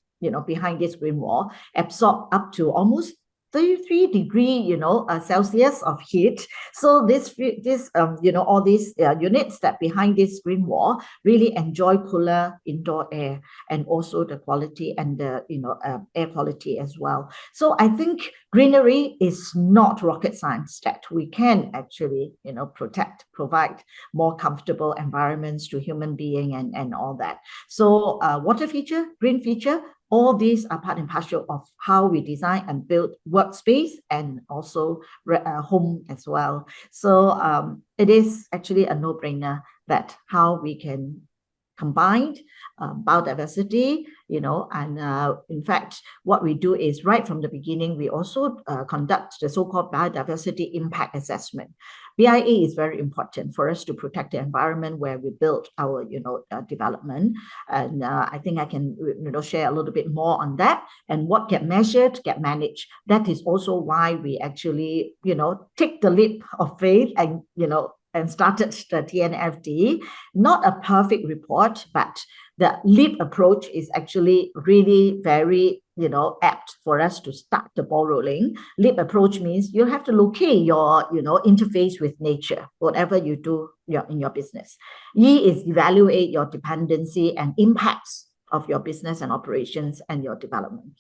behind this green wall, absorb up to almost 33 degrees, Celsius of heat. So all these units that behind this green wall really enjoy cooler indoor air, and also the quality and the air quality as well. So I think greenery is not rocket science, that we can actually provide more comfortable environments to human being and all that. So water feature, green feature, all these are part and parcel of how we design and build workspace and also home as well. So it is actually a no-brainer that how we can combine biodiversity, and in fact, what we do is right from the beginning, we also conduct the so-called biodiversity impact assessment. BIA is very important for us to protect the environment where we build our, development. And I think I can, share a little bit more on that, and what get measured, get managed. That is also why we actually, take the leap of faith and started the TNFD. Not a perfect report, but the LEAP approach is actually really very, apt for us to start the ball rolling. LEAP approach means you have to locate your, interface with nature, whatever you do in your business. E is evaluate your dependency and impacts of your business and operations and your development.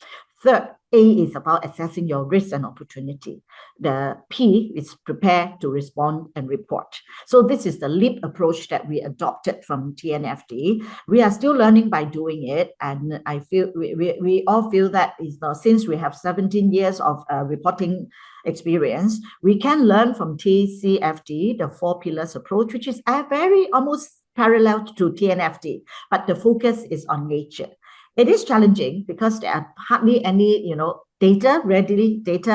Third, A is about assessing your risk and opportunity. The P is prepare to respond and report. So this is the LEAP approach that we adopted from TNFD. We are still learning by doing it. And I feel we all feel that is since we have 17 years of reporting experience, we can learn from TCFD, the 4 pillars approach, which is very almost parallel to TNFD, but the focus is on nature. It is challenging because there are hardly any, data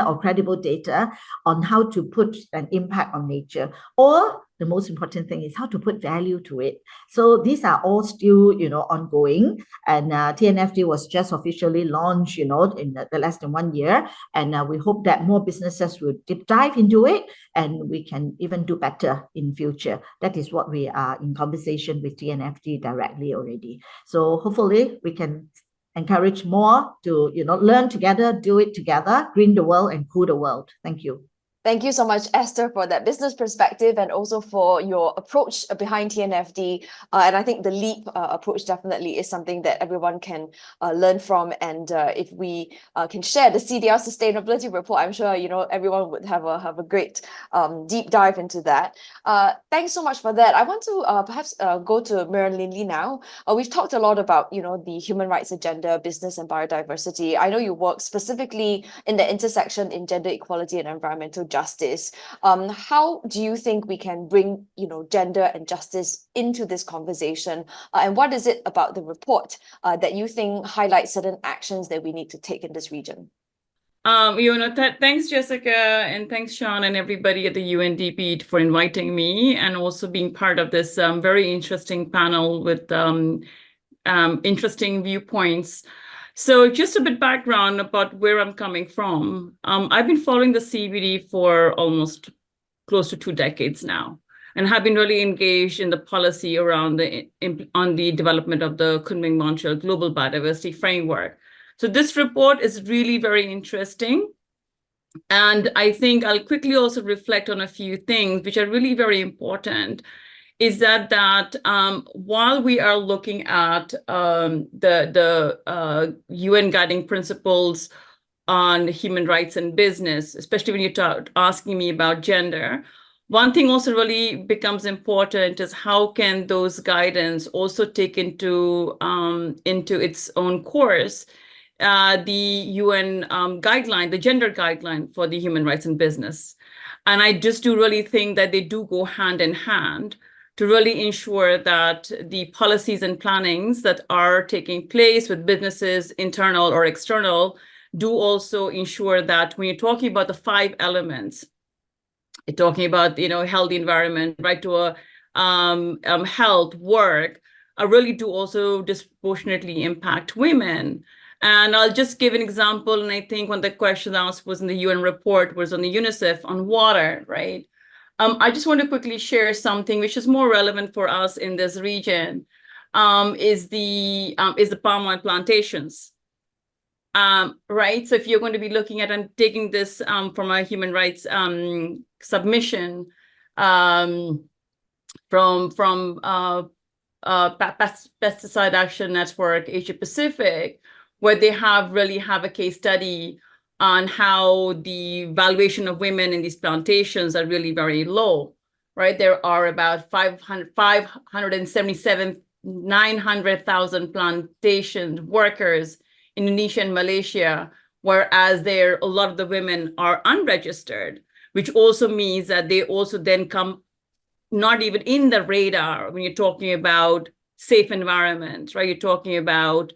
or credible data on how to put an impact on nature, or the most important thing is how to put value to it. So these are all still, ongoing. And TNFD was just officially launched, in the less than 1 year. And we hope that more businesses will deep dive into it, and we can even do better in future. That is what we are in conversation with TNFD directly already. So hopefully we can encourage more to, learn together, do it together, green the world and cool the world. Thank you. Thank you so much, Esther, for that business perspective and also for your approach behind TNFD. And I think the LEAP approach definitely is something that everyone can learn from. And if we can share the CDR sustainability report, I'm sure everyone would have a great deep dive into that. Thanks so much for that. I want to perhaps go to Miriam Linley now. We've talked a lot about the human rights agenda, business and biodiversity. I know you work specifically in the intersection in gender equality and environmental justice. How do you think we can bring gender and justice into this conversation? And what is it about the report that you think highlights certain actions that we need to take in this region? Thanks, Jessica, and thanks, Sean, and everybody at the UNDP for inviting me and also being part of this very interesting panel with interesting viewpoints. So just a bit background about where I'm coming from. I've been following the CBD for almost close to 2 decades now, and have been really engaged in the policy around on the development of the Kunming-Montreal Global Biodiversity Framework. So this report is really very interesting. And I think I'll quickly also reflect on a few things which are really very important. Is that while we are looking at the UN guiding principles on human rights and business, especially when you're asking me about gender, one thing also really becomes important is how can those guidance also take into its own course the UN guideline, the gender guideline for the human rights and business. And I just do really think that they do go hand in hand to really ensure that the policies and plannings that are taking place with businesses, internal or external, do also ensure that when you're talking about the 5 elements, you're talking about, healthy environment, right to a health, work, really do also disproportionately impact women. And I'll just give an example. And I think when the question asked was in the UN report was on the UNICEF on water, right? I just want to quickly share something which is more relevant for us in this region, is the palm oil plantations, right? So if you're going to be looking at and taking this from a human rights submission from Pesticide Action Network Asia Pacific, where they really have a case study on how the valuation of women in these plantations are really very low, right? There are about 900,000 plantation workers in Indonesia and Malaysia, whereas a lot of the women are unregistered, which also means that they also then come not even in the radar when you're talking about safe environment, right? You're talking about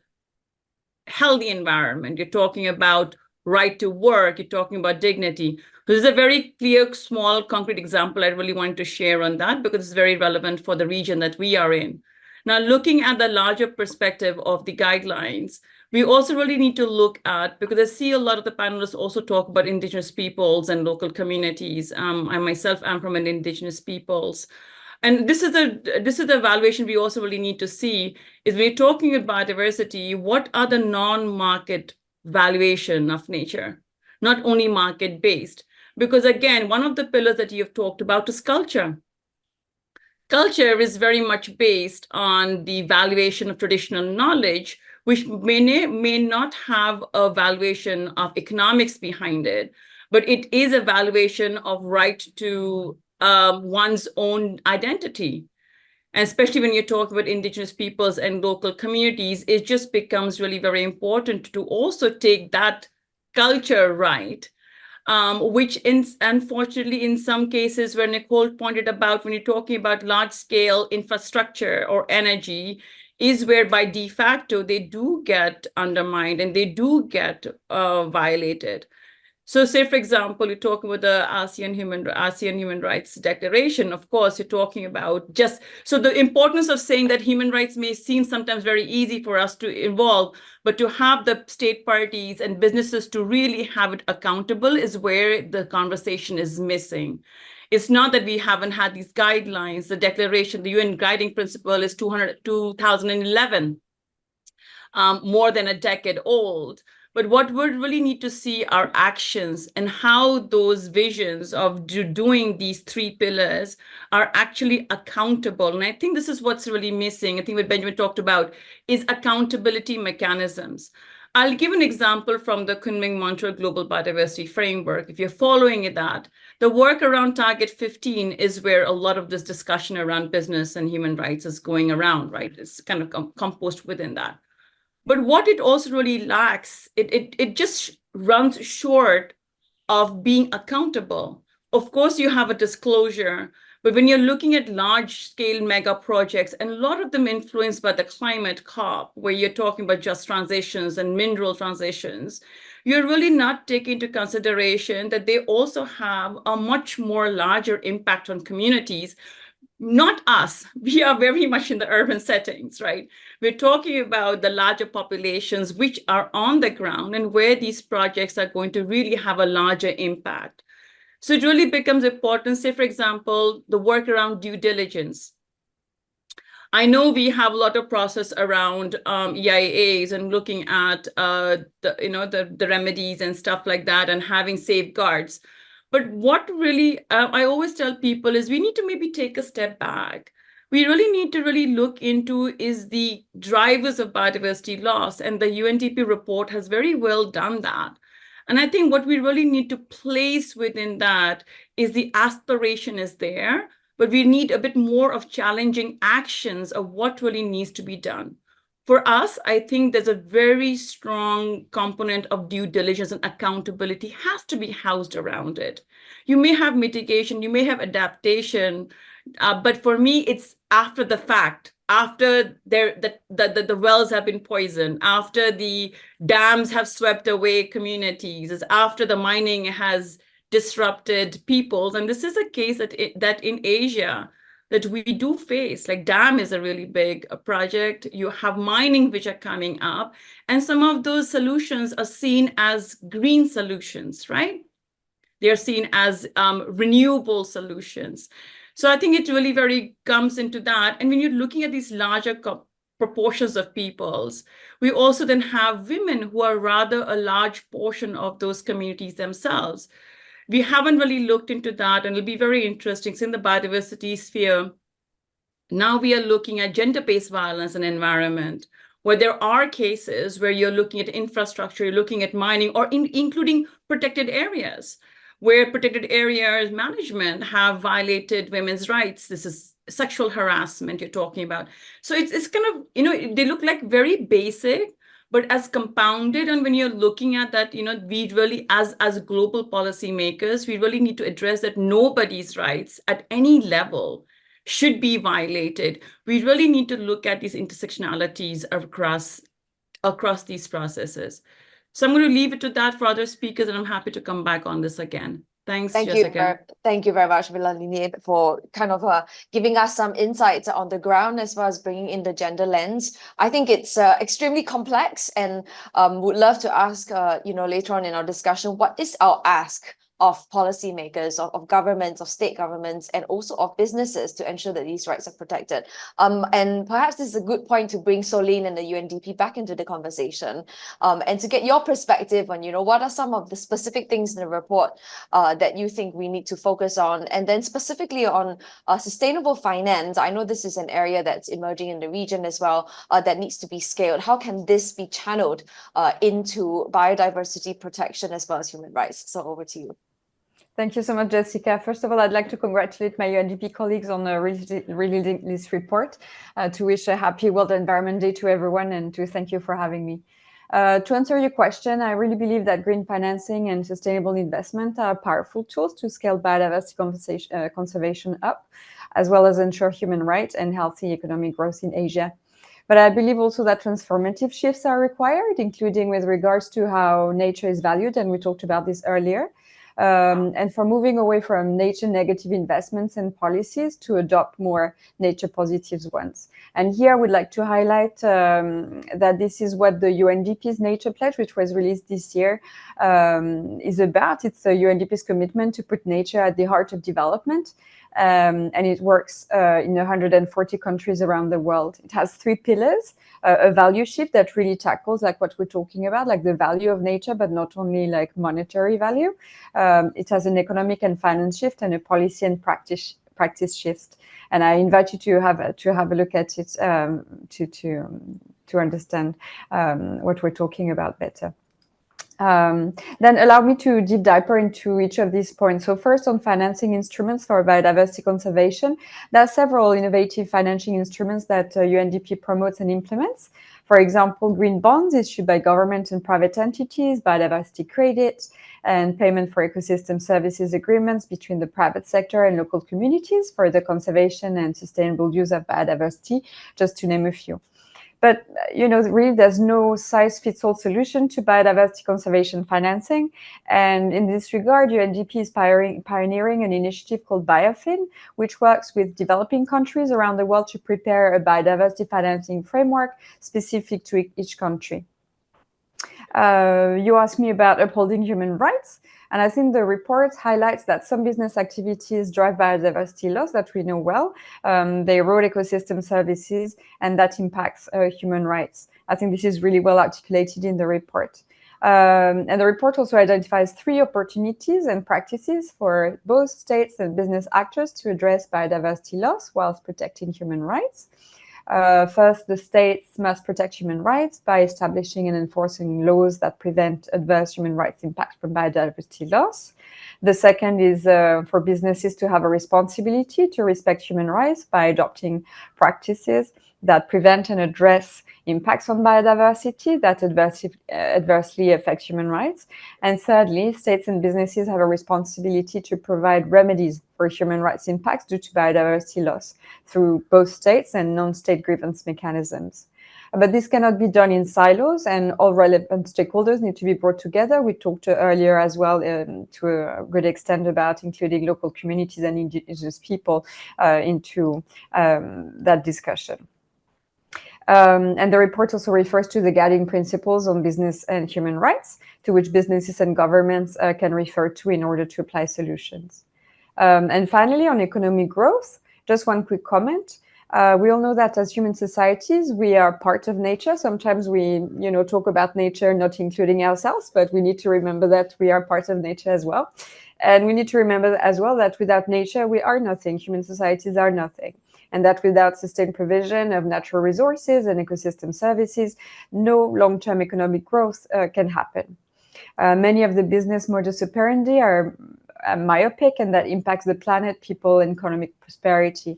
healthy environment, you're talking about right to work, you're talking about dignity. So this is a very clear, small, concrete example I really wanted to share on that because it's very relevant for the region that we are in. Now, looking at the larger perspective of the guidelines, we also really need to look at, because I see a lot of the panelists also talk about Indigenous peoples and local communities. I myself am from an Indigenous peoples. And this is the evaluation we also really need to see is we're talking about biodiversity, what are the non-market valuation of nature, not only market-based? Because again, one of the pillars that you've talked about is culture. Culture is very much based on the valuation of traditional knowledge, which may not have a valuation of economics behind it, but it is a valuation of right to one's own identity. And especially when you're talking about indigenous peoples and local communities, it just becomes really very important to also take that culture right, which unfortunately in some cases where Nicole pointed about when you're talking about large scale infrastructure or energy is where by de facto they do get undermined and they do get violated. So say, for example, you're talking about the ASEAN Human Rights Declaration. Of course, you're talking about so the importance of saying that human rights may seem sometimes very easy for us to involve, but to have the state parties and businesses to really have it accountable is where the conversation is missing. It's not that we haven't had these guidelines. The declaration, the UN guiding principle is 2011, more than a decade old. But what we really need to see are actions and how those visions of doing these three pillars are actually accountable. And I think this is what's really missing. I think what Benjamin talked about is accountability mechanisms. I'll give an example from the Kunming-Montreal Global Biodiversity Framework. If you're following that, the work around Target 15 is where a lot of this discussion around business and human rights is going around, right? It's kind of composed within that. But what it also really lacks, it just runs short of being accountable. Of course, you have a disclosure, but when you're looking at large scale mega projects, and a lot of them influenced by the climate COP, where you're talking about just transitions and mineral transitions, you're really not taking into consideration that they also have a much more larger impact on communities. Not us, we are very much in the urban settings, right? We're talking about the larger populations which are on the ground and where these projects are going to really have a larger impact. So it really becomes important, say, for example, the work around due diligence. I know we have a lot of process around EIAs and looking at the remedies and stuff like that and having safeguards. But what really I always tell people is we need to maybe take a step back. We really need to really look into is the drivers of biodiversity loss, and the UNDP report has very well done that. And I think what we really need to place within that is the aspiration is there, but we need a bit more of challenging actions of what really needs to be done. For us, I think there's a very strong component of due diligence and accountability has to be housed around it. You may have mitigation, you may have adaptation, but for me, it's after the fact, after the wells have been poisoned, after the dams have swept away communities, after the mining has disrupted peoples. And this is a case that in Asia, that we do face, like dam is a really big project. You have mining which are coming up, and some of those solutions are seen as green solutions, right? They're seen as renewable solutions. So I think it really very comes into that. And when you're looking at these larger proportions of peoples, we also then have women who are rather a large portion of those communities themselves. We haven't really looked into that, and it'll be very interesting. So in the biodiversity sphere, now we are looking at gender-based violence and environment, where there are cases where you're looking at infrastructure, you're looking at mining, or including protected areas, where protected areas management have violated women's rights. This is sexual harassment you're talking about. So it's kind of, they look like very basic, but as compounded, and when you're looking at that, we really, as global policymakers, we really need to address that nobody's rights at any level should be violated. We really need to look at these intersectionalities across these processes. So I'm going to leave it to that for other speakers, and I'm happy to come back on this again. Thanks, Jessica. Thank you very much, Milanini, for kind of giving us some insights on the ground as well as bringing in the gender lens. I think it's extremely complex, and would love to ask, later on in our discussion, what is our ask of policymakers, of governments, of state governments, and also of businesses to ensure that these rights are protected. And perhaps this is a good point to bring Solene and the UNDP back into the conversation, and to get your perspective on, what are some of the specific things in the report that you think we need to focus on, and then specifically on sustainable finance. I know this is an area that's emerging in the region as well, that needs to be scaled. How can this be channeled into biodiversity protection as well as human rights? So over to you. Thank you so much, Jessica. First of all, I'd like to congratulate my UNDP colleagues on releasing this report, to wish a happy World Environment Day to everyone, and to thank you for having me. To answer your question, I really believe that green financing and sustainable investment are powerful tools to scale biodiversity conservation up, as well as ensure human rights and healthy economic growth in Asia. But I believe also that transformative shifts are required, including with regards to how nature is valued, and we talked about this earlier. And for moving away from nature negative investments and policies to adopt more nature positive ones. And here I would like to highlight that this is what the UNDP's Nature Pledge, which was released this year, is about. It's the UNDP's commitment to put nature at the heart of development. And it works in 140 countries around the world. It has 3 pillars, a value shift that really tackles like what we're talking about, like the value of nature, but not only like monetary value. It has an economic and finance shift, and a policy and practice shift. And I invite you to have a look at it to understand what we're talking about better. Then allow me to deep dive into each of these points. So first, on financing instruments for biodiversity conservation, there are several innovative financing instruments that UNDP promotes and implements. For example, green bonds issued by government and private entities, biodiversity credit, and payment for ecosystem services agreements between the private sector and local communities for the conservation and sustainable use of biodiversity, just to name a few. But, really, there's no size-fits-all solution to biodiversity conservation financing. And in this regard, UNDP is pioneering an initiative called BioFin, which works with developing countries around the world to prepare a biodiversity financing framework specific to each country. You asked me about upholding human rights. And I think the report highlights that some business activities drive biodiversity loss that we know well. They erode ecosystem services, and that impacts human rights. I think this is really well articulated in the report. And the report also identifies 3 opportunities and practices for both states and business actors to address biodiversity loss whilst protecting human rights. First, the states must protect human rights by establishing and enforcing laws that prevent adverse human rights impacts from biodiversity loss. The second is for businesses to have a responsibility to respect human rights by adopting practices that prevent and address impacts on biodiversity that adversely affect human rights. And thirdly, states and businesses have a responsibility to provide remedies for human rights impacts due to biodiversity loss through both states and non-state grievance mechanisms. But this cannot be done in silos, and all relevant stakeholders need to be brought together. We talked earlier as well to a good extent about including local communities and indigenous people into that discussion. And the report also refers to the guiding principles on business and human rights, to which businesses and governments can refer to in order to apply solutions. And finally, on economic growth, just one quick comment. We all know that as human societies, we are part of nature. Sometimes we, talk about nature not including ourselves, but we need to remember that we are part of nature as well. And we need to remember as well that without nature, we are nothing. Human societies are nothing. And that without sustained provision of natural resources and ecosystem services, no long-term economic growth can happen. Many of the business modus operandi are myopic, and that impacts the planet, people, and economic prosperity.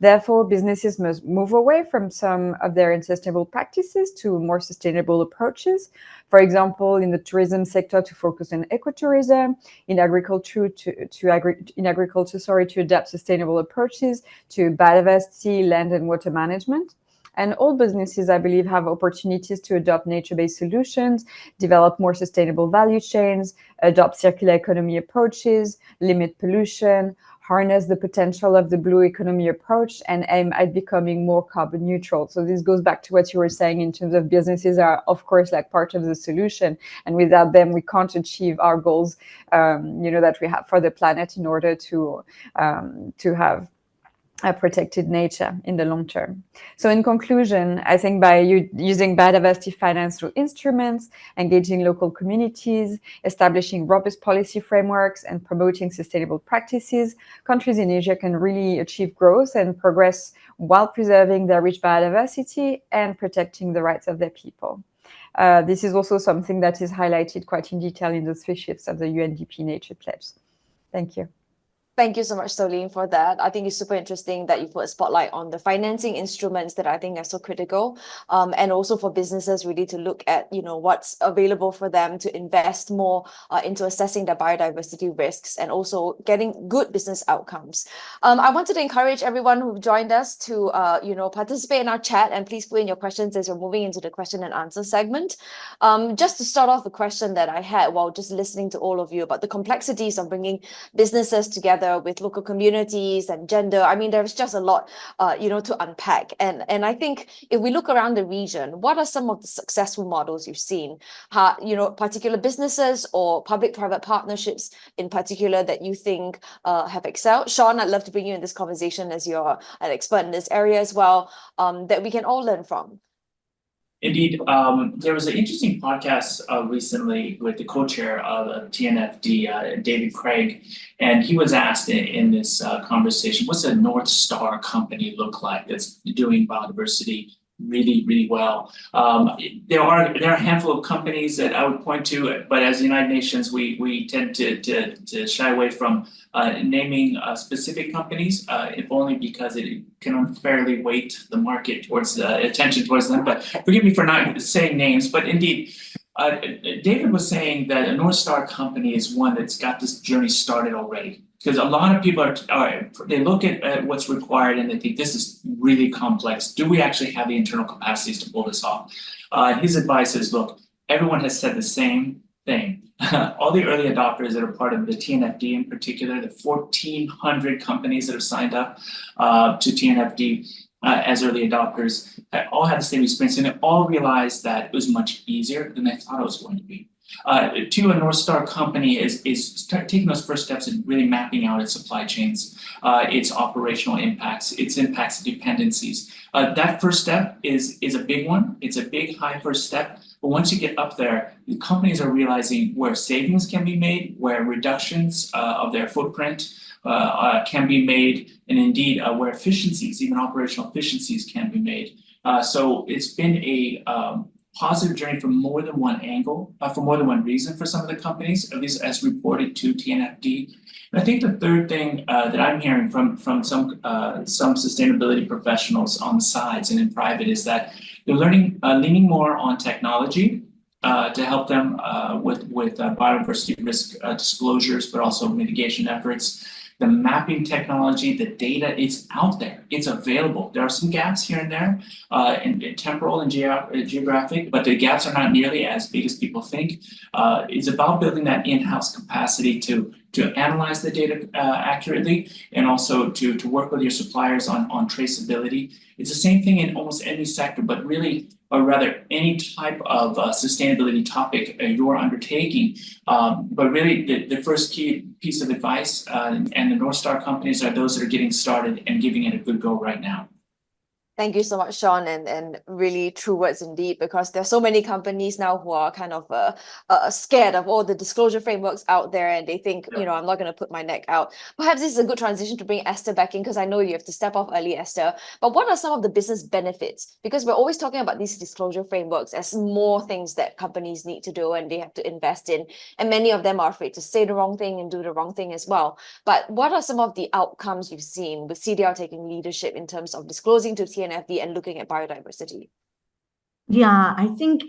Therefore, businesses must move away from some of their unsustainable practices to more sustainable approaches. For example, in the tourism sector, to focus on ecotourism, in agriculture, to adapt sustainable approaches to biodiversity, land and water management. And all businesses, I believe, have opportunities to adopt nature-based solutions, develop more sustainable value chains, adopt circular economy approaches, limit pollution, harness the potential of the blue economy approach and aim at becoming more carbon neutral. So this goes back to what you were saying in terms of businesses are, of course, like part of the solution. And without them, we can't achieve our goals, that we have for the planet in order to have a protected nature in the long term. So in conclusion, I think by using biodiversity finance through instruments, engaging local communities, establishing robust policy frameworks, and promoting sustainable practices, countries in Asia can really achieve growth and progress while preserving their rich biodiversity and protecting the rights of their people. This is also something that is highlighted quite in detail in the 3 shifts of the UNDP Nature Pledge. Thank you. Thank you so much, Solene, for that. I think it's super interesting that you put a spotlight on the financing instruments that I think are so critical, and also for businesses really to look at, what's available for them to invest more into assessing the biodiversity risks and also getting good business outcomes. I wanted to encourage everyone who joined us to, participate in our chat, and please put in your questions as we're moving into the question and answer segment. Just to start off the question that I had while just listening to all of you about the complexities of bringing businesses together with local communities and gender. I mean, there's just a lot, to unpack. And I think if we look around the region, what are some of the successful models you've seen? Particular businesses or public-private partnerships in particular that you think have excelled? Sean, I'd love to bring you in this conversation as you're an expert in this area as well, that we can all learn from. Indeed, there was an interesting podcast recently with the co-chair of TNFD, David Craig, and he was asked in this conversation, what's a North Star company look like that's doing biodiversity really, really well? There are a handful of companies that I would point to, but as the United Nations, we tend to shy away from naming specific companies, if only because it can unfairly weight the market towards attention towards them. But forgive me for not saying names, but indeed, David was saying that a North Star company is one that's got this journey started already. Because a lot of people they look at what's required and they think this is really complex. Do we actually have the internal capacities to pull this off? His advice is, look, everyone has said the same thing. All the early adopters that are part of the TNFD in particular, the 1,400 companies that have signed up to TNFD as early adopters, all had the same experience, and they all realized that it was much easier than they thought it was going to be. To a North Star company is taking those first steps and really mapping out its supply chains, its operational impacts, its impacts and dependencies. That first step is a big one. It's a big, high first step. But once you get up there, the companies are realizing where savings can be made, where reductions of their footprint can be made, and indeed where efficiencies, even operational efficiencies, can be made. So it's been a positive journey from more than one angle, for more than one reason for some of the companies, at least as reported to TNFD. And I think the third thing that I'm hearing from some sustainability professionals on the sides and in private is that they're leaning more on technology to help them with biodiversity risk disclosures, but also mitigation efforts. The mapping technology, the data, it's out there, it's available. There are some gaps here and there in temporal and geographic, but the gaps are not nearly as big as people think. It's about building that in-house capacity to analyze the data accurately, and also to work with your suppliers on traceability. It's the same thing in almost any sector, but really, or rather any type of sustainability topic you're undertaking. But really the first key piece of advice and the North Star companies are those that are getting started and giving it a good go right now. Thank you so much, Sean, and really true words indeed, because there's so many companies now who are kind of scared of all the disclosure frameworks out there, and they think, I'm not going to put my neck out. Perhaps this is a good transition to bring Esther back in, because I know you have to step off early, Esther. But what are some of the business benefits? Because we're always talking about these disclosure frameworks as more things that companies need to do and they have to invest in. And many of them are afraid to say the wrong thing and do the wrong thing as well. But what are some of the outcomes you've seen with CDR taking leadership in terms of disclosing to TNFD and looking at biodiversity? Yeah, I think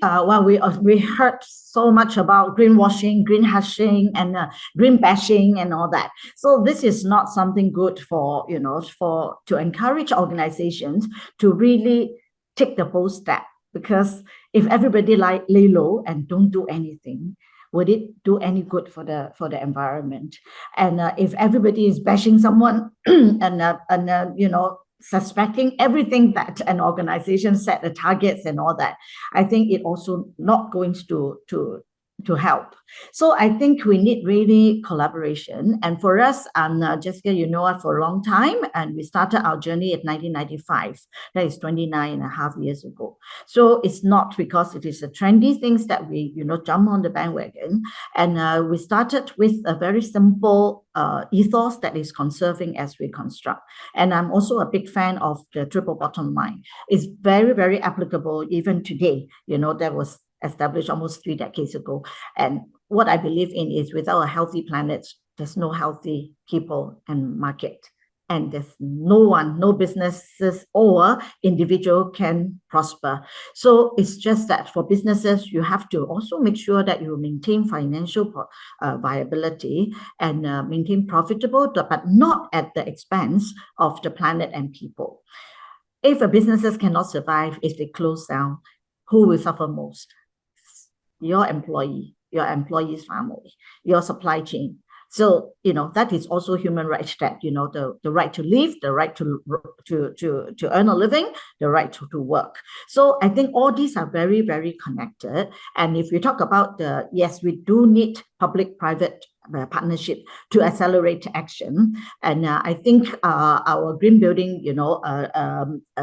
we heard so much about greenwashing, green hashing, and green bashing, and all that. So this is not something good for to encourage organizations to really take the bold step. Because if everybody lay low and don't do anything, would it do any good for the environment? And if everybody is bashing someone and you know, suspecting everything that an organization set the targets and all that, I think it also not going to help. So I think we need really collaboration. And for us, Jessica, you know us for a long time, and we started our journey in 1995. That is 29.5 years ago. So it's not because it is a trendy things that we, you know, jump on the bandwagon. And we started with a very simple ethos that is conserving as we construct. And I'm also a big fan of the triple bottom line. It's very, very applicable even today. You know, that was established almost 3 decades ago. And what I believe in is without a healthy planet, there's no healthy people and market. And there's no one, no businesses or individual can prosper. So it's just that for businesses, you have to also make sure that you maintain financial viability and maintain profitable, but not at the expense of the planet and people. If a businesses cannot survive, if they close down, who will suffer most? Your employee, your employee's family, your supply chain. So, you know, that is also human rights, that, you know, the right to live, the right to earn a living, the right to work. So I think all these are very, very connected. And if we talk about yes, we do need public-private partnership to accelerate action. And I think our green building, you know,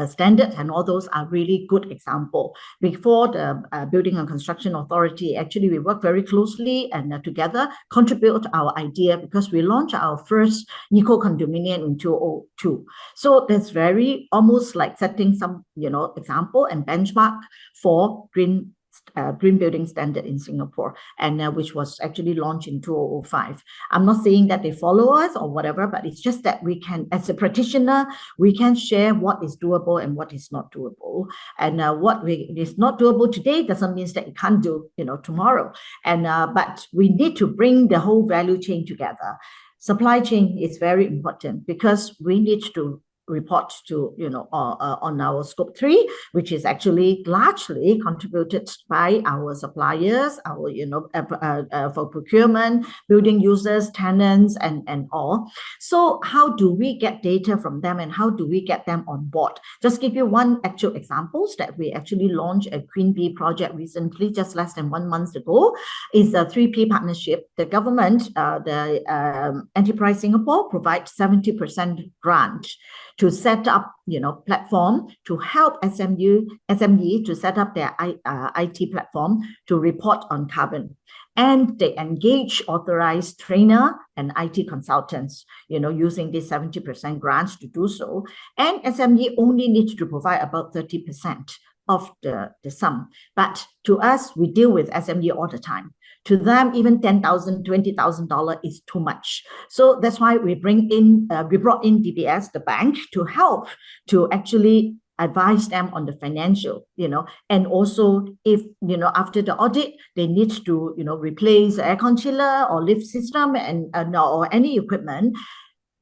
standards and all those are really good example. Before the Building and Construction Authority, actually we work very closely and together contribute our idea, because we launched our first eco condominium in 2002. So that's very almost like setting some, you know, example and benchmark for green building standard in Singapore, and which was actually launched in 2005. I'm not saying that they follow us or whatever, but it's just that we can, as a practitioner, we can share what is doable and what is not doable. And what is not doable today doesn't mean that it can't do, you know, tomorrow. And but we need to bring the whole value chain together. Supply chain is very important, because we need to report to, you know, on our scope 3, which is actually largely contributed by our suppliers, our, you know, for procurement, building users, tenants, and all. So how do we get data from them, and how do we get them on board? Just give you one actual examples that we actually launched a Queen Bee project recently, just less than 1 month ago. Is a 3P partnership. The government, the Enterprise Singapore, provides 70% grant to set up, you know, platform to help SME to set up their IT platform to report on carbon. And they engage authorized trainer and IT consultants, you know, using this 70% grants to do so. And SME only needs to provide about 30% of the sum. But to us, we deal with SME all the time. To them, even $10,000, $20,000 is too much. So that's why we brought in DBS, the bank, to help to actually advise them on the financial, you know, and also if, you know, after the audit, they need to, you know, replace aircon chiller or lift system or any equipment.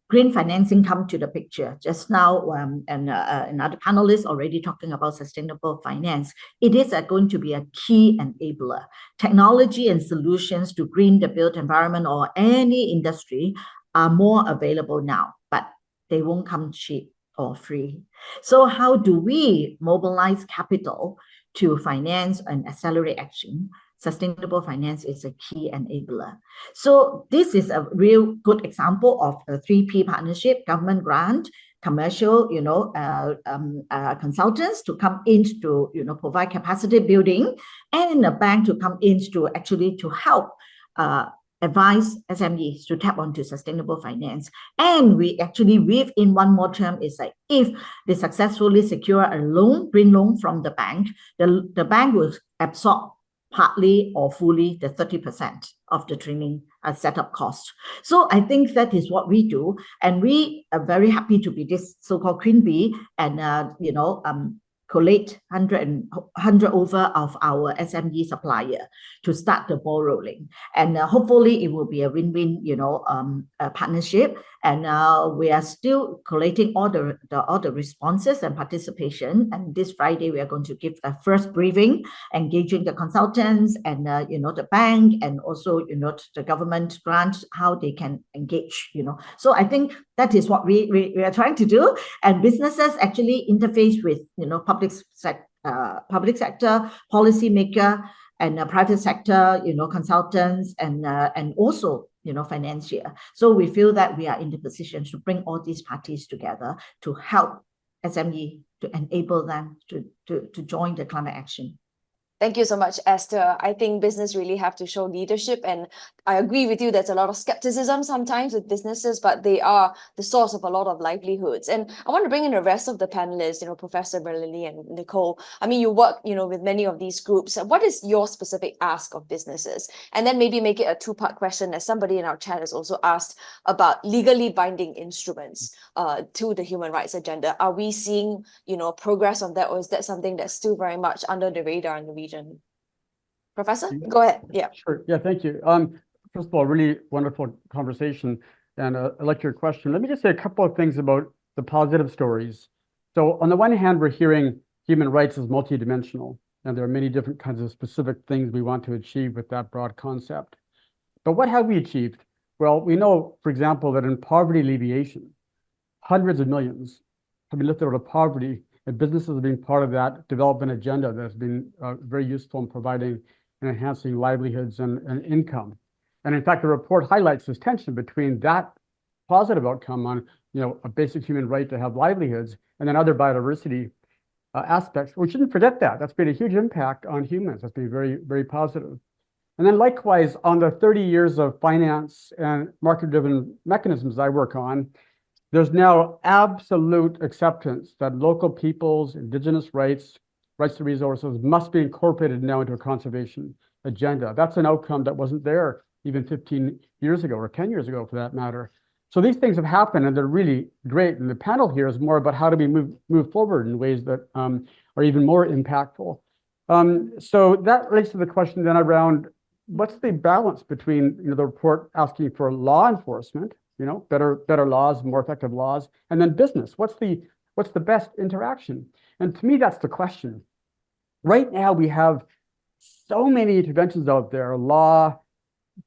Green financing come to the picture. Just now, another panelist already talking about sustainable finance. It is going to be a key enabler. Technology and solutions to green the built environment or any industry are more available now, but they won't come cheap or free. So how do we mobilize capital to finance and accelerate action? Sustainable finance is a key enabler. So this is a real good example of a 3P partnership, government grant, commercial, you know, consultants to come in to, you know, provide capacity building, and a bank to come in to actually to help advise SMEs to tap onto sustainable finance. And we actually weave in one more term, is like, if they successfully secure a loan, green loan from the bank, the bank will absorb partly or fully the 30% of the training setup cost. So I think that is what we do. And we are very happy to be this so-called Queen Bee and, you know, collate 100 over of our SME supplier to start the ball rolling. And hopefully it will be a win-win, partnership. And we are still collating all the responses and participation. And this Friday, we are going to give the first briefing, engaging the consultants and, the bank and also, the government grants, how they can engage, So I think that is what we are trying to do. And businesses actually interface with, public sector, policymaker, and private sector, consultants, and also, financier. So we feel that we are in the position to bring all these parties together to help SME, to enable them to join the climate action. Thank you so much, Esther. I think business really have to show leadership, and I agree with you. There's a lot of skepticism sometimes with businesses, but they are the source of a lot of livelihoods. And I want to bring in the rest of the panelists, Professor Berlini and Nicole. I mean, you work, with many of these groups. What is your specific ask of businesses? And then maybe make it a two-part question, as somebody in our chat has also asked about legally binding instruments to the human rights agenda. Are we seeing, progress on that, or is that something that's still very much under the radar in the region? Professor, go ahead. Yeah. Sure. Yeah, thank you. First of all, really wonderful conversation, and I like your question. Let me just say a couple of things about the positive stories. So on the one hand, we're hearing human rights is multidimensional, and there are many different kinds of specific things we want to achieve with that broad concept. But what have we achieved? Well, we know, for example, that in poverty alleviation, hundreds of millions have been lifted out of poverty, and businesses have been part of that development agenda that has been very useful in providing and enhancing livelihoods and income. And in fact, the report highlights this tension between that positive outcome on, a basic human right to have livelihoods, and then other biodiversity aspects. We shouldn't forget that. That's been a huge impact on humans. That's been very, very positive. And then likewise, on the 30 years of finance and market-driven mechanisms I work on, there's now absolute acceptance that local peoples, indigenous rights to resources must be incorporated now into a conservation agenda. That's an outcome that wasn't there even 15 years ago, or 10 years ago for that matter. So these things have happened, and they're really great. And the panel here is more about how do we move forward in ways that are even more impactful. So that relates to the question then around what's the balance between the report asking for law enforcement, better laws, more effective laws, and then business. What's the best interaction? And to me, that's the question. Right now, we have so many interventions out there, law,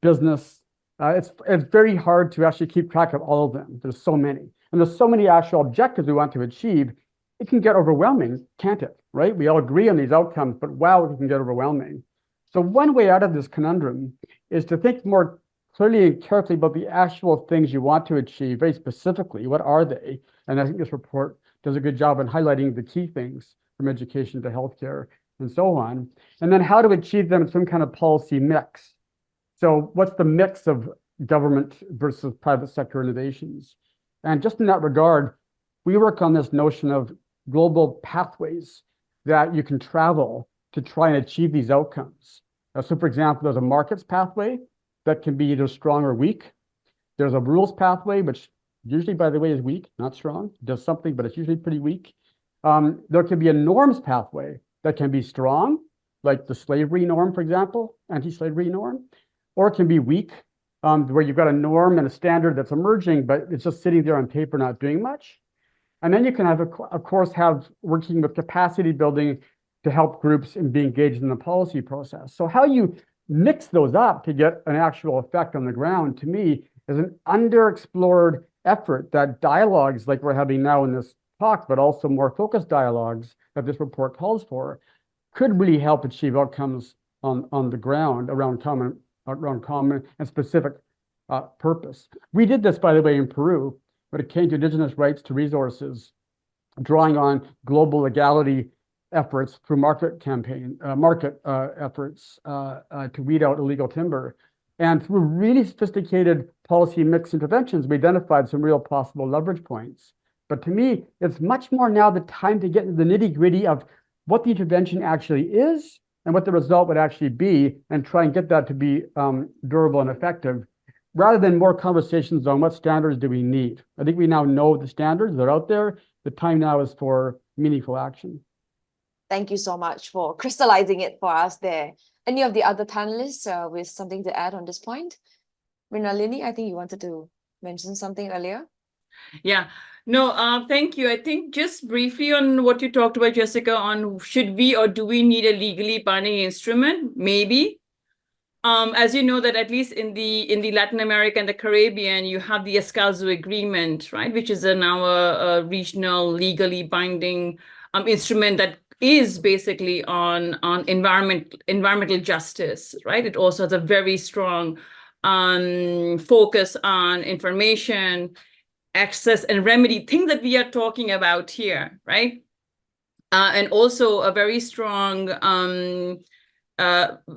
business. It's very hard to actually keep track of all of them. There's so many. And there's so many actual objectives we want to achieve. It can get overwhelming, can't it? Right? We all agree on these outcomes, but wow, it can get overwhelming. So one way out of this conundrum is to think more clearly and carefully about the actual things you want to achieve, very specifically. What are they? And I think this report does a good job in highlighting the key things, from education to healthcare and so on. And then how to achieve them in some kind of policy mix. So what's the mix of government versus private sector innovations? And just in that regard, we work on this notion of global pathways that you can travel to try and achieve these outcomes. So for example, there's a markets pathway that can be either strong or weak. There's a rules pathway, which usually, by the way, is weak, not strong. It does something, but it's usually pretty weak. There can be a norms pathway that can be strong, like the slavery norm, for example, anti-slavery norm, or it can be weak, where you've got a norm and a standard that's emerging, but it's just sitting there on paper, not doing much. And then you can have, of course, have working with capacity building to help groups and be engaged in the policy process. So how you mix those up to get an actual effect on the ground, to me, is an underexplored effort that dialogues like we're having now in this talk, but also more focused dialogues that this report calls for, could really help achieve outcomes on the ground around common and specific purpose. We did this, by the way, in Peru, when it came to indigenous rights to resources, drawing on global legality efforts through market efforts to weed out illegal timber. And through really sophisticated policy mix interventions, we identified some real possible leverage points. But to me, it's much more now the time to get into the nitty-gritty of what the intervention actually is and what the result would actually be, and try and get that to be durable and effective, rather than more conversations on what standards do we need. I think we now know the standards, they're out there. The time now is for meaningful action. Thank you so much for crystallizing it for us there. Any of the other panelists with something to add on this point? Mrinalini, I think you wanted to mention something earlier. Yeah, no, thank you. I think just briefly on what you talked about, Jessica, on should we or do we need a legally binding instrument? Maybe. As you know, that at least in the Latin America and the Caribbean, you have the Escazú Agreement, right, which is now a regional legally binding instrument that is basically on environmental justice, right? It also has a very strong focus on information, access, and remedy, things that we are talking about here, right? And also a very strong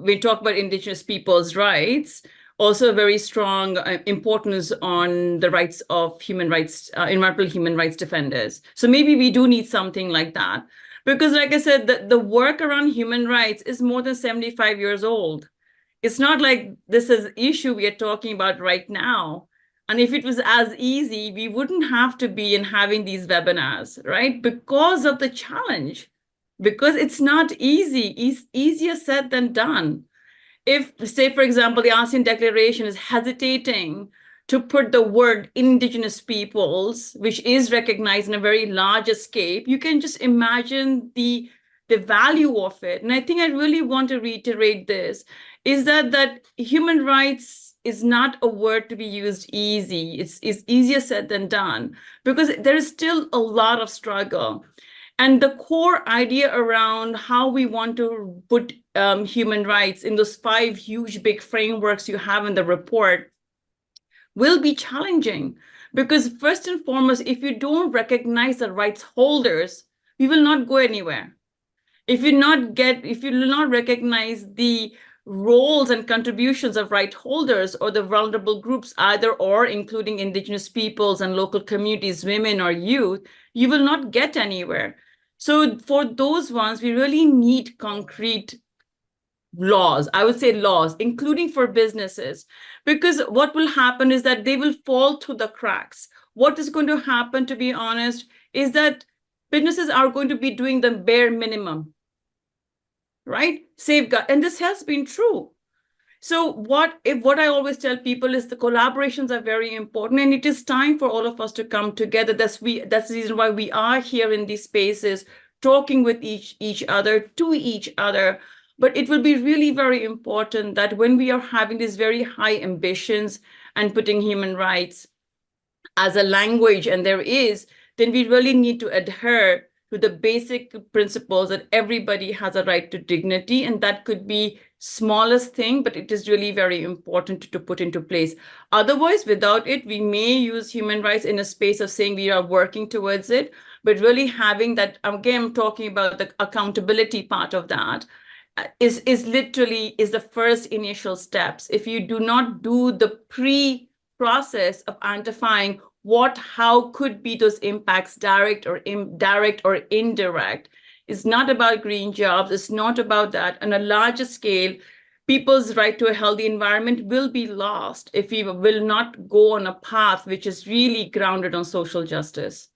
we talk about indigenous people's rights, also a very strong importance on the rights of human rights, environmental human rights defenders. So maybe we do need something like that. Because like I said, the work around human rights is more than 75 years old. It's not like this is an issue we are talking about right now. And if it was as easy, we wouldn't have to be in having these webinars, right? Because of the challenge. Because it's not easy. It's easier said than done. If, say, for example, the ASEAN Declaration is hesitating to put the word indigenous peoples, which is recognized in a very large scale, you can just imagine the value of it. And I think I really want to reiterate this, is that human rights is not a word to be used easy. It's easier said than done, because there is still a lot of struggle. And the core idea around how we want to put human rights in those 5 huge big frameworks you have in the report will be challenging. Because first and foremost, if you don't recognize the rights holders, we will not go anywhere. If you do not recognize the roles and contributions of right holders or the vulnerable groups, either or, including indigenous peoples and local communities, women or youth, you will not get anywhere. So for those ones, we really need concrete laws, I would say laws, including for businesses, because what will happen is that they will fall through the cracks. What is going to happen, to be honest, is that businesses are going to be doing the bare minimum, right? Safeguard, and this has been true. So what I always tell people is the collaborations are very important, and it is time for all of us to come together. That's the reason why we are here in these spaces, talking with each other, to each other. But it will be really very important that when we are having these very high ambitions and putting human rights as a language, and then we really need to adhere to the basic principles that everybody has a right to dignity, and that could be smallest thing, but it is really very important to put into place. Otherwise, without it, we may use human rights in a space of saying we are working towards it, but really having that, again, I'm talking about the accountability part of that, is the first initial steps. If you do not do the pre-process of identifying how could be those impacts, direct or indirect. It's not about green jobs. It's not about that. On a larger scale, people's right to a healthy environment will be lost if we will not go on a path which is really grounded on social justice.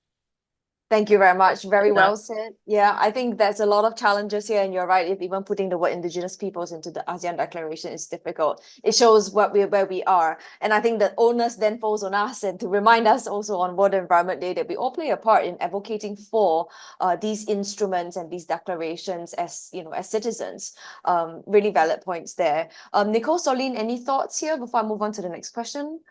Thank you very much. Very well said. Yeah, I think there's a lot of challenges here, and you're right. If even putting the word indigenous peoples into the ASEAN Declaration is difficult, it shows where we are. And I think the onus then falls on us, and to remind us also on World Environment Day that we all play a part in advocating for these instruments and these declarations as citizens. Really valid points there. Nicole, Soline, any thoughts here before I move on to the next question?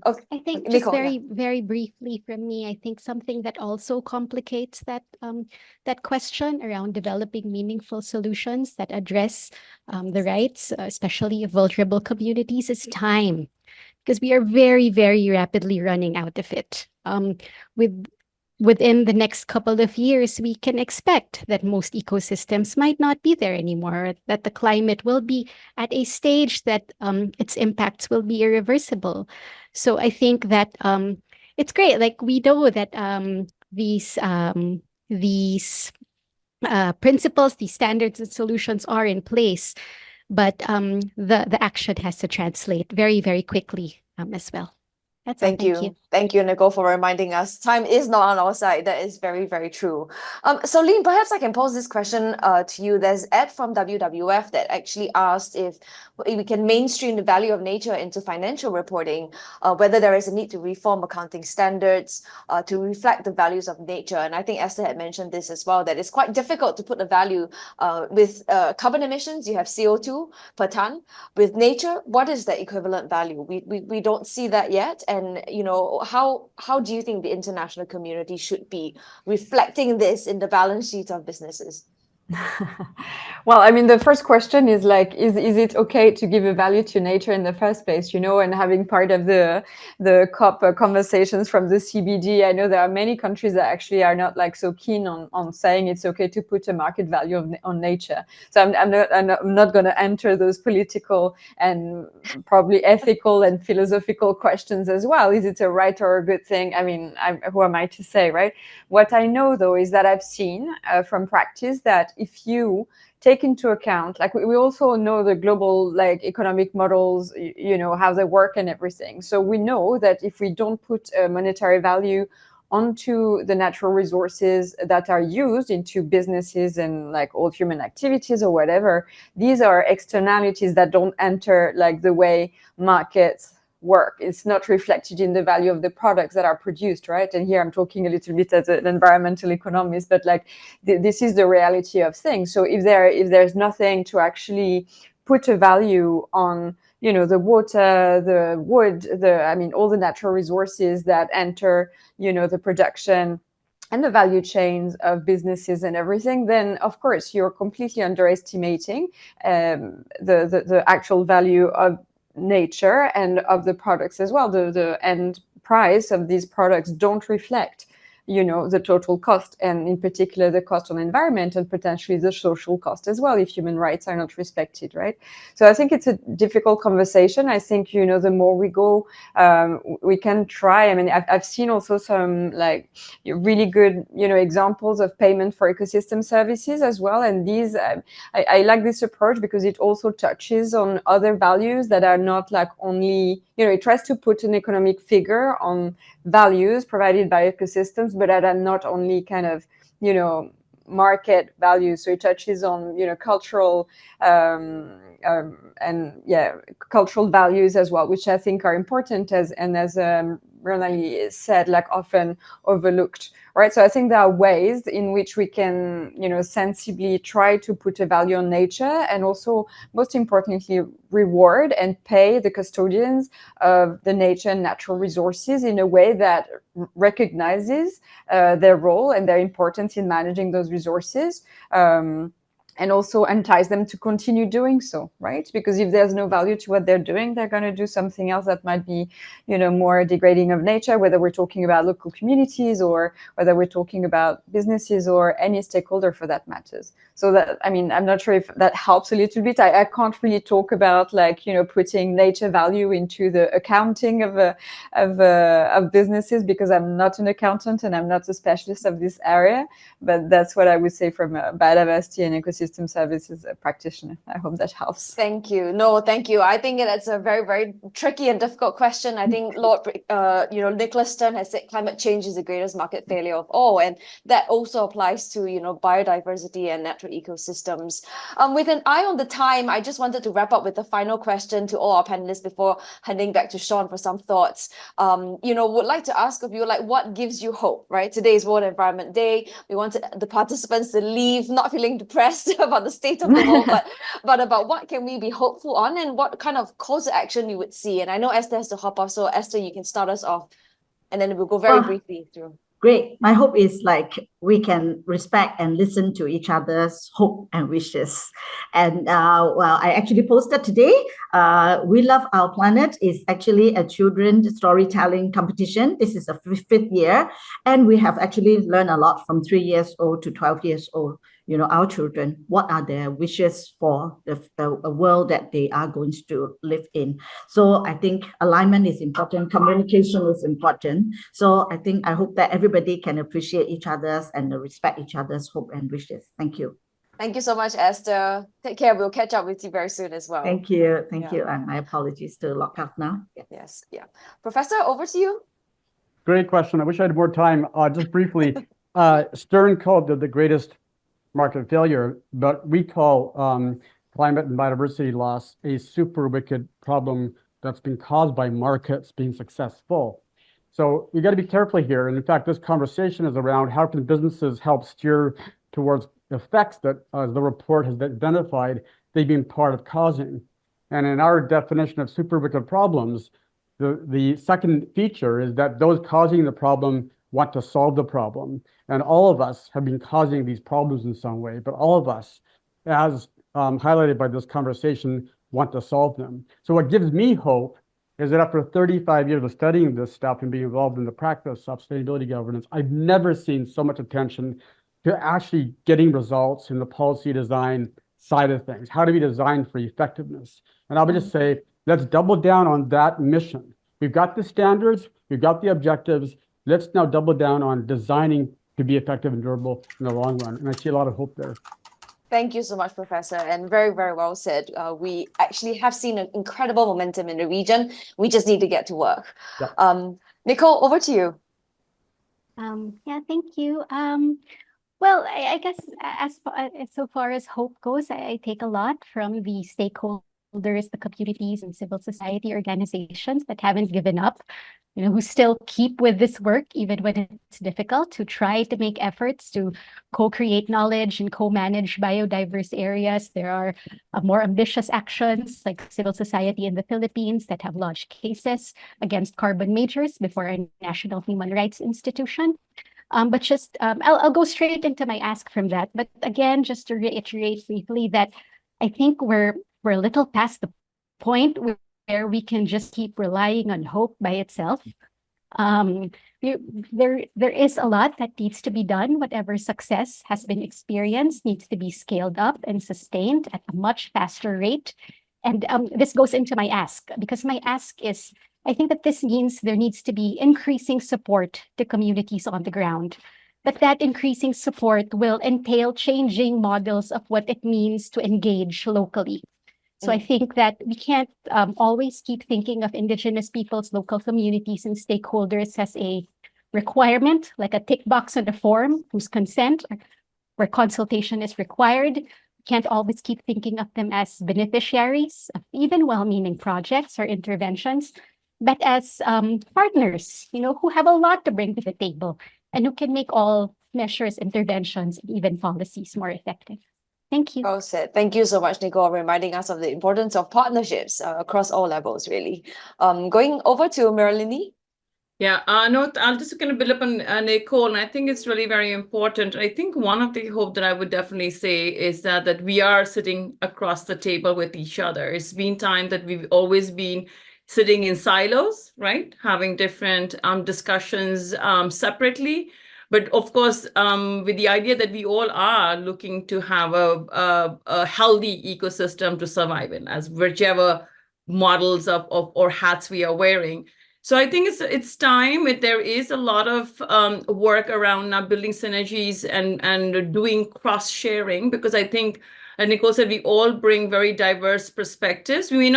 Okay. I think just very briefly from me, I think something that also complicates that question around developing meaningful solutions that address the rights, especially of vulnerable communities, is time, because we are very, very rapidly running out of it. Within the next couple of years, we can expect that most ecosystems might not be there anymore, that the climate will be at a stage that its impacts will be irreversible. So I think that it's great. Like, we know that these principles, these standards and solutions are in place, but the action has to translate very, very quickly as well. That's all. Thank you. Thank you, Nicole, for reminding us. Time is not on our side. That is very, very true. So Lynn, perhaps I can pose this question to you. There's Ed from WWF that actually asked if we can mainstream the value of nature into financial reporting, whether there is a need to reform accounting standards to reflect the values of nature. And I think Esther had mentioned this as well, that it's quite difficult to put a value with carbon emissions. You have CO2 per ton. With nature, what is the equivalent value? We don't see that yet. And, you know, how do you think the international community should be reflecting this in the balance sheet of businesses? Well, I mean, the first question is like, is it okay to give a value to nature in the first place, you know, and having part of the COP conversations from the CBD, I know there are many countries that actually are not like so keen on saying it's okay to put a market value on nature. So I'm not going to enter those political and probably ethical and philosophical questions as well. Is it a right or a good thing? I mean, who am I to say, right? What I know, though, is that I've seen from practice that if you take into account, like we also know the global like economic models, you know, how they work and everything. So we know that if we don't put a monetary value onto the natural resources that are used into businesses and like all human activities or whatever, these are externalities that don't enter like the way markets work. It's not reflected in the value of the products that are produced, right? And here I'm talking a little bit as an environmental economist, but like this is the reality of things. So if there's nothing to actually put a value on, you know, the water, the wood, all the natural resources that enter, you know, the production and the value chains of businesses and everything, then of course you're completely underestimating the actual value of nature and of the products as well. The end price of these products don't reflect, you know, the total cost, and in particular the cost on environment and potentially the social cost as well if human rights are not respected, right? So I think it's a difficult conversation. I think, you know, the more we go, we can try. I mean, I've seen also some like really good, you know, examples of payment for ecosystem services as well. And these, I like this approach because it also touches on other values that are not like only, you know, it tries to put an economic figure on values provided by ecosystems, but that are not only kind of, you know, market values. So it touches on, you know, cultural cultural values as well, which I think are important as Renali said, like often overlooked, right? So I think there are ways in which we can, you know, sensibly try to put a value on nature, and also, most importantly, reward and pay the custodians of the nature and natural resources in a way that recognizes their role and their importance in managing those resources. And also entice them to continue doing so, right? Because if there's no value to what they're doing, they're going to do something else that might be, you know, more degrading of nature, whether we're talking about local communities or whether we're talking about businesses or any stakeholder for that matters. So that, I mean, I'm not sure if that helps a little bit. I can't really talk about like, you know, putting nature value into the accounting of businesses because I'm not an accountant and I'm not a specialist of this area. But that's what I would say from a biodiversity and ecosystem services practitioner. I hope that helps. Thank you. No, thank you. I think that's a very, very tricky and difficult question. I think Nicholas Stern has said climate change is the greatest market failure of all, and that also applies to, you know, biodiversity and natural ecosystems. With an eye on the time, I just wanted to wrap up with a final question to all our panelists before handing back to Sean for some thoughts. Would like to ask of you, like, what gives you hope, right? Today is World Environment Day. We wanted the participants to leave not feeling depressed about the state of the world, but about what can we be hopeful on and what kind of calls to action you would see. And I know Esther has to hop off, so Esther, you can start us off, and then we'll go very briefly through. Great. My hope is like we can respect and listen to each other's hope and wishes. And I actually posted today, We Love Our Planet is actually a children's storytelling competition. This is the fifth year. And we have actually learned a lot from 3 years old to 12 years old. You know, our children, what are their wishes for a world that they are going to live in? So I think alignment is important, communication is important. So I hope that everybody can appreciate each other's and respect each other's hope and wishes. Thank you. Thank you so much, Esther. Take care. We'll catch up with you very soon as well. Thank you. Thank Yeah. you. And my apologies to lock up now. Yeah. Yes. Yeah. Professor, over to you. Great question. I wish I had more time. Just briefly, Stern called it the greatest market failure, but we call climate and biodiversity loss a super wicked problem that's been caused by markets being successful. So you got to be careful here. And in fact, this conversation is around how can businesses help steer towards effects that the report has identified they've been part of causing. And in our definition of super wicked problems, the second feature is that those causing the problem want to solve the problem. And all of us have been causing these problems in some way, but all of us, as highlighted by this conversation, want to solve them. So what gives me hope is that after 35 years of studying this stuff and being involved in the practice of sustainability governance, I've never seen so much attention to actually getting results in the policy design side of things. How do we design for effectiveness? And I would just say, let's double down on that mission. We've got the standards, we've got the objectives. Let's now double down on designing to be effective and durable in the long run. And I see a lot of hope there. Thank you so much, Professor, and very, very well said. We actually have seen an incredible momentum in the region. We just need to get to work. Yeah. Nicole, over to you. Yeah, thank you. Well, I guess so far as hope goes, I take a lot from the stakeholders, the communities and civil society organizations that haven't given up, who still keep with this work, even when it's difficult, to try to make efforts to co-create knowledge and co-manage biodiverse areas. There are more ambitious actions like civil society in the Philippines that have lodged cases against carbon majors before a national human rights institution. But just, I'll go straight into my ask from that. But again, just to reiterate briefly that I think we're a little past the point where we can just keep relying on hope by itself. There is a lot that needs to be done. Whatever success has been experienced needs to be scaled up and sustained at a much faster rate. And this goes into my ask, because my ask is, I think that this means there needs to be increasing support to communities on the ground. But that increasing support will entail changing models of what it means to engage locally. So I think that we can't always keep thinking of Indigenous peoples, local communities, and stakeholders as a requirement, like a tick box on a form whose consent where consultation is required. We can't always keep thinking of them as beneficiaries of even well-meaning projects or interventions, but as partners, who have a lot to bring to the table and who can make all measures, interventions, and even policies more effective. Thank you. Well said. Thank you so much, Nicole, reminding us of the importance of partnerships across all levels, really. Going over to Marilyn. Yeah, no, I'm just going to build up on Nicole, and I think it's really very important. I think one of the hope that I would definitely say is that we are sitting across the table with each other. It's been time that we've always been sitting in silos, right? Having different discussions separately. But of course, with the idea that we all are looking to have a healthy ecosystem to survive in, as whichever models or hats we are wearing. So I think it's time. There is a lot of work around now building synergies and doing cross-sharing, because I think, and Nicole said, we all bring very diverse perspectives. We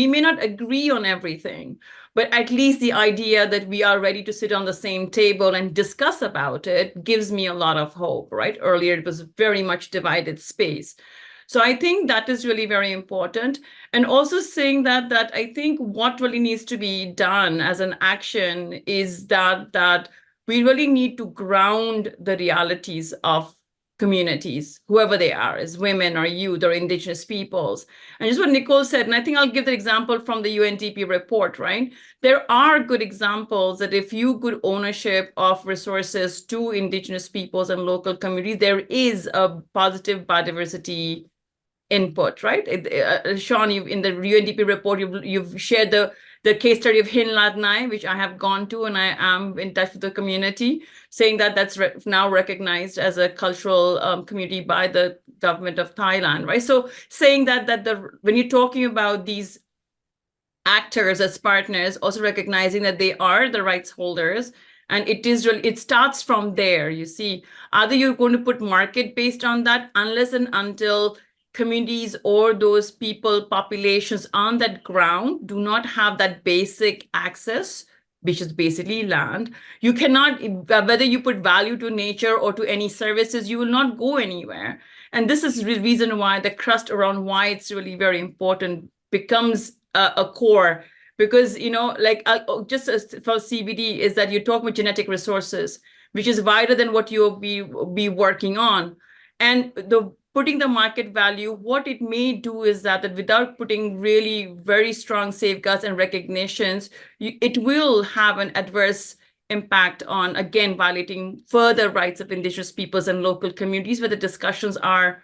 may not agree on everything, but at least the idea that we are ready to sit on the same table and discuss about it gives me a lot of hope, right? Earlier, it was very much divided space. So I think that is really very important. And also saying that I think what really needs to be done as an action is that we really need to ground the realities of communities, whoever they are, as women or youth or Indigenous peoples. And just what Nicole said, and I think I'll give the example from the UNDP report, right? There are good examples that if you give ownership of resources to Indigenous peoples and local communities, there is a positive biodiversity input, right? Sean, in the UNDP report, you've shared the case study of Hinlat Nai, which I have gone to, and I am in touch with the community, saying that that's now recognized as a cultural community by the government of Thailand, right? So saying that when you're talking about these actors as partners, also recognizing that they are the rights holders And it starts from there. You see, either you're going to put market based on that, unless and until communities or those people, populations on that ground do not have that basic access, which is basically land. You cannot, whether you put value to nature or to any services, you will not go anywhere. And this is the reason why the crust around why it's really very important becomes a core. Because, like just for CBD is that you talk about genetic resources, which is wider than what you'll be working on. And putting the market value, what it may do is that without putting really very strong safeguards and recognitions, it will have an adverse impact on, again, violating further rights of indigenous peoples and local communities, where the discussions are,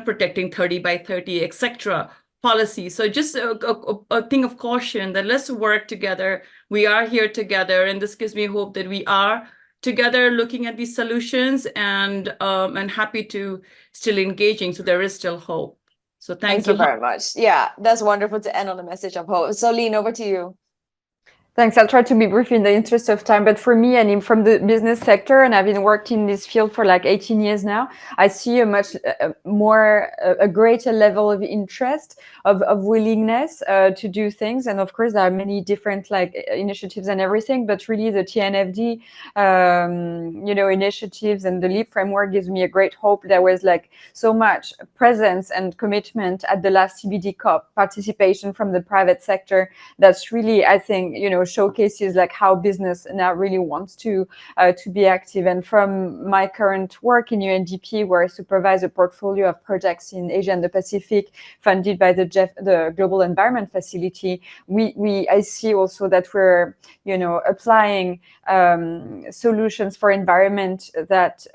protecting 30 by 30, etc. policy. So just a thing of caution that let's work together. We are here together, and this gives me hope that we are together looking at these solutions, and happy to still engaging. So there is still hope. So thanks Thank you very much. Yeah, that's wonderful to end on a message of hope. So Lynn, over to you. Thanks. I'll try to be brief in the interest of time. But for me, and from the business sector, and I've been working in this field for like 18 years now, I see a greater level of interest, of willingness to do things. And of course, there are many different initiatives and everything. But really, the TNFD, initiatives and the LEAP framework gives me a great hope. There was so much presence and commitment at the last CBD COP, participation from the private sector. That's really, I think, showcases how business now really wants to be active. And from my current work in UNDP, where I supervise a portfolio of projects in Asia and the Pacific, funded by the Global Environment Facility, I see also that we're applying solutions for environment that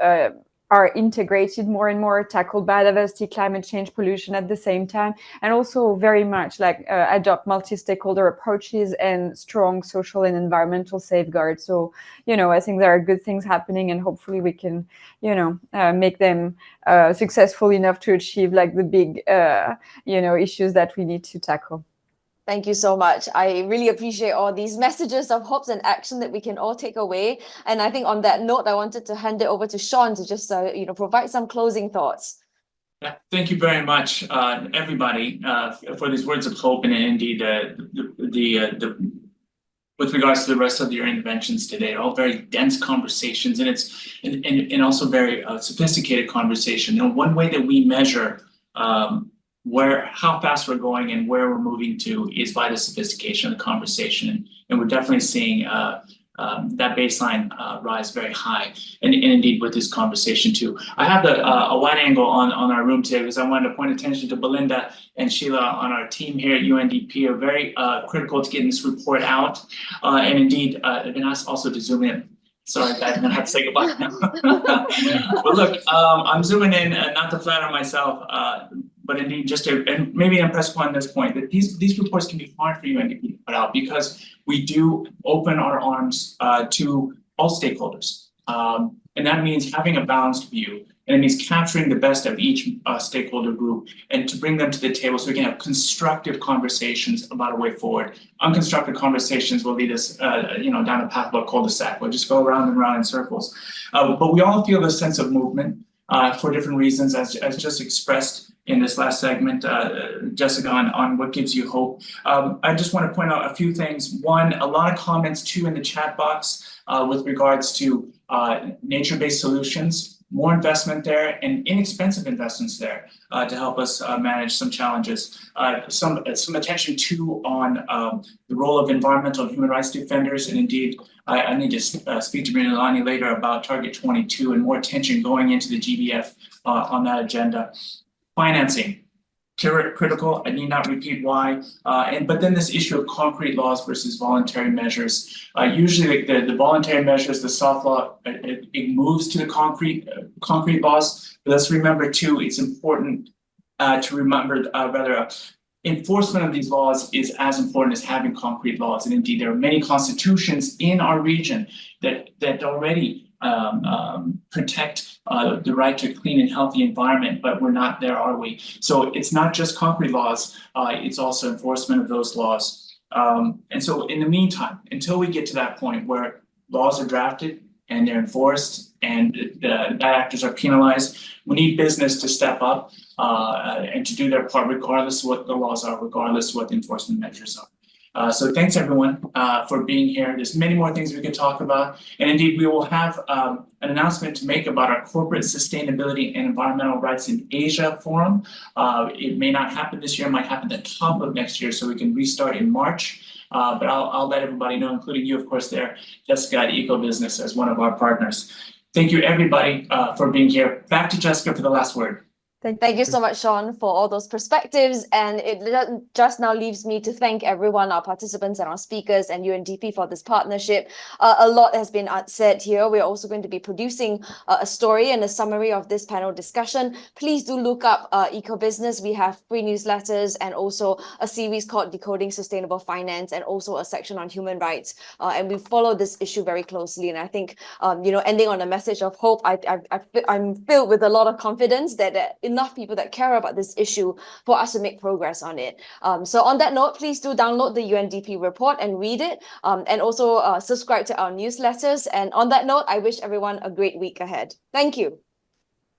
are integrated more and more, tackle biodiversity, climate change, pollution at the same time, and also very much adopt multi-stakeholder approaches and strong social and environmental safeguards. So, I think there are good things happening, and hopefully we can, make them successful enough to achieve the big, issues that we need to tackle. Thank you so much. I really appreciate all these messages of hopes and action that we can all take away. And I think on that note, I wanted to hand it over to Sean to just, provide some closing thoughts. Thank you very much, everybody, for these words of hope, and indeed with regards to the rest of your interventions today. All very dense conversations, and also very sophisticated conversation. One way that we measure how fast we're going and where we're moving to is by the sophistication of the conversation, and we're definitely seeing that baseline rise very high, and indeed with this conversation too. I have a wide angle on our room today because I wanted to point attention to Belinda and Sheila on our team here at UNDP are very critical to getting this report out, and indeed I've been asked also to zoom in. Sorry, guys, I'm gonna have to say goodbye now. But look, I'm zooming in, not to flatter myself, but indeed just to and maybe impress upon this point that these reports can be hard for UNDP to put out because we do open our arms to all stakeholders, and that means having a balanced view. And it means capturing the best of each stakeholder group and to bring them to the table so we can have constructive conversations about a way forward. Unconstructive conversations will lead us, down a path of a cul-de-sac. We'll just go around and around in circles. But we all feel a sense of movement for different reasons, as just expressed in this last segment, Jessica, on what gives you hope. I just want to point out a few things. One, a lot of comments too in the chat box with regards to nature-based solutions. More investment there and inexpensive investments there to help us manage some challenges. Some attention too on the role of environmental and human rights defenders, and indeed I need to speak to Brinalani later about Target 22 and more attention going into the GBF on that agenda. Financing. Critical. I need not repeat why. But then this issue of concrete laws versus voluntary measures. Usually, the voluntary measures, the soft law, it moves to the concrete laws. But let's remember too, it's important to remember enforcement of these laws is as important as having concrete laws. And indeed, there are many constitutions in our region that already protect the right to a clean and healthy environment, but we're not there, are we? So it's not just concrete laws, it's also enforcement of those laws. And so in the meantime, until we get to that point where laws are drafted and they're enforced and bad actors are penalized. We need business to step up and to do their part, regardless of what the laws are, regardless of what the enforcement measures are. So thanks everyone for being here. There's many more things we could talk about. And indeed, we will have an announcement to make about our Corporate Sustainability and Environmental Rights in Asia Forum. It may not happen this year, it might happen at the top of next year, so we can restart in March. But I'll let everybody know, including you, of course, there, Jessica at EcoBusiness as one of our partners. Thank you, everybody, for being here. Back to Jessica for the last word. Thank you so much, Sean, for all those perspectives. And it just now leaves me to thank everyone, our participants and our speakers and UNDP for this partnership. A lot has been said here. We're also going to be producing a story and a summary of this panel discussion. Please do look up EcoBusiness. We have free newsletters and also a series called Decoding Sustainable Finance and also a section on human rights. And we follow this issue very closely. And I think, ending on a message of hope, I'm filled with a lot of confidence that enough people that care about this issue for us to make progress on it. So on that note, please do download the UNDP report and read it, and also subscribe to our newsletters. And on that note, I wish everyone a great week ahead. Thank you.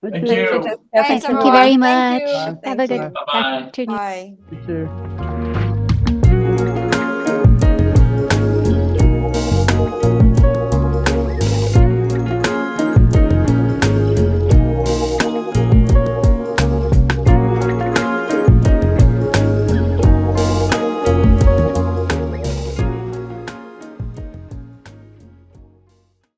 Thank you. Thanks, Thank you everyone. very Thank much. you. Have Thank a you. good Bye-bye. afternoon. Bye. Thank you.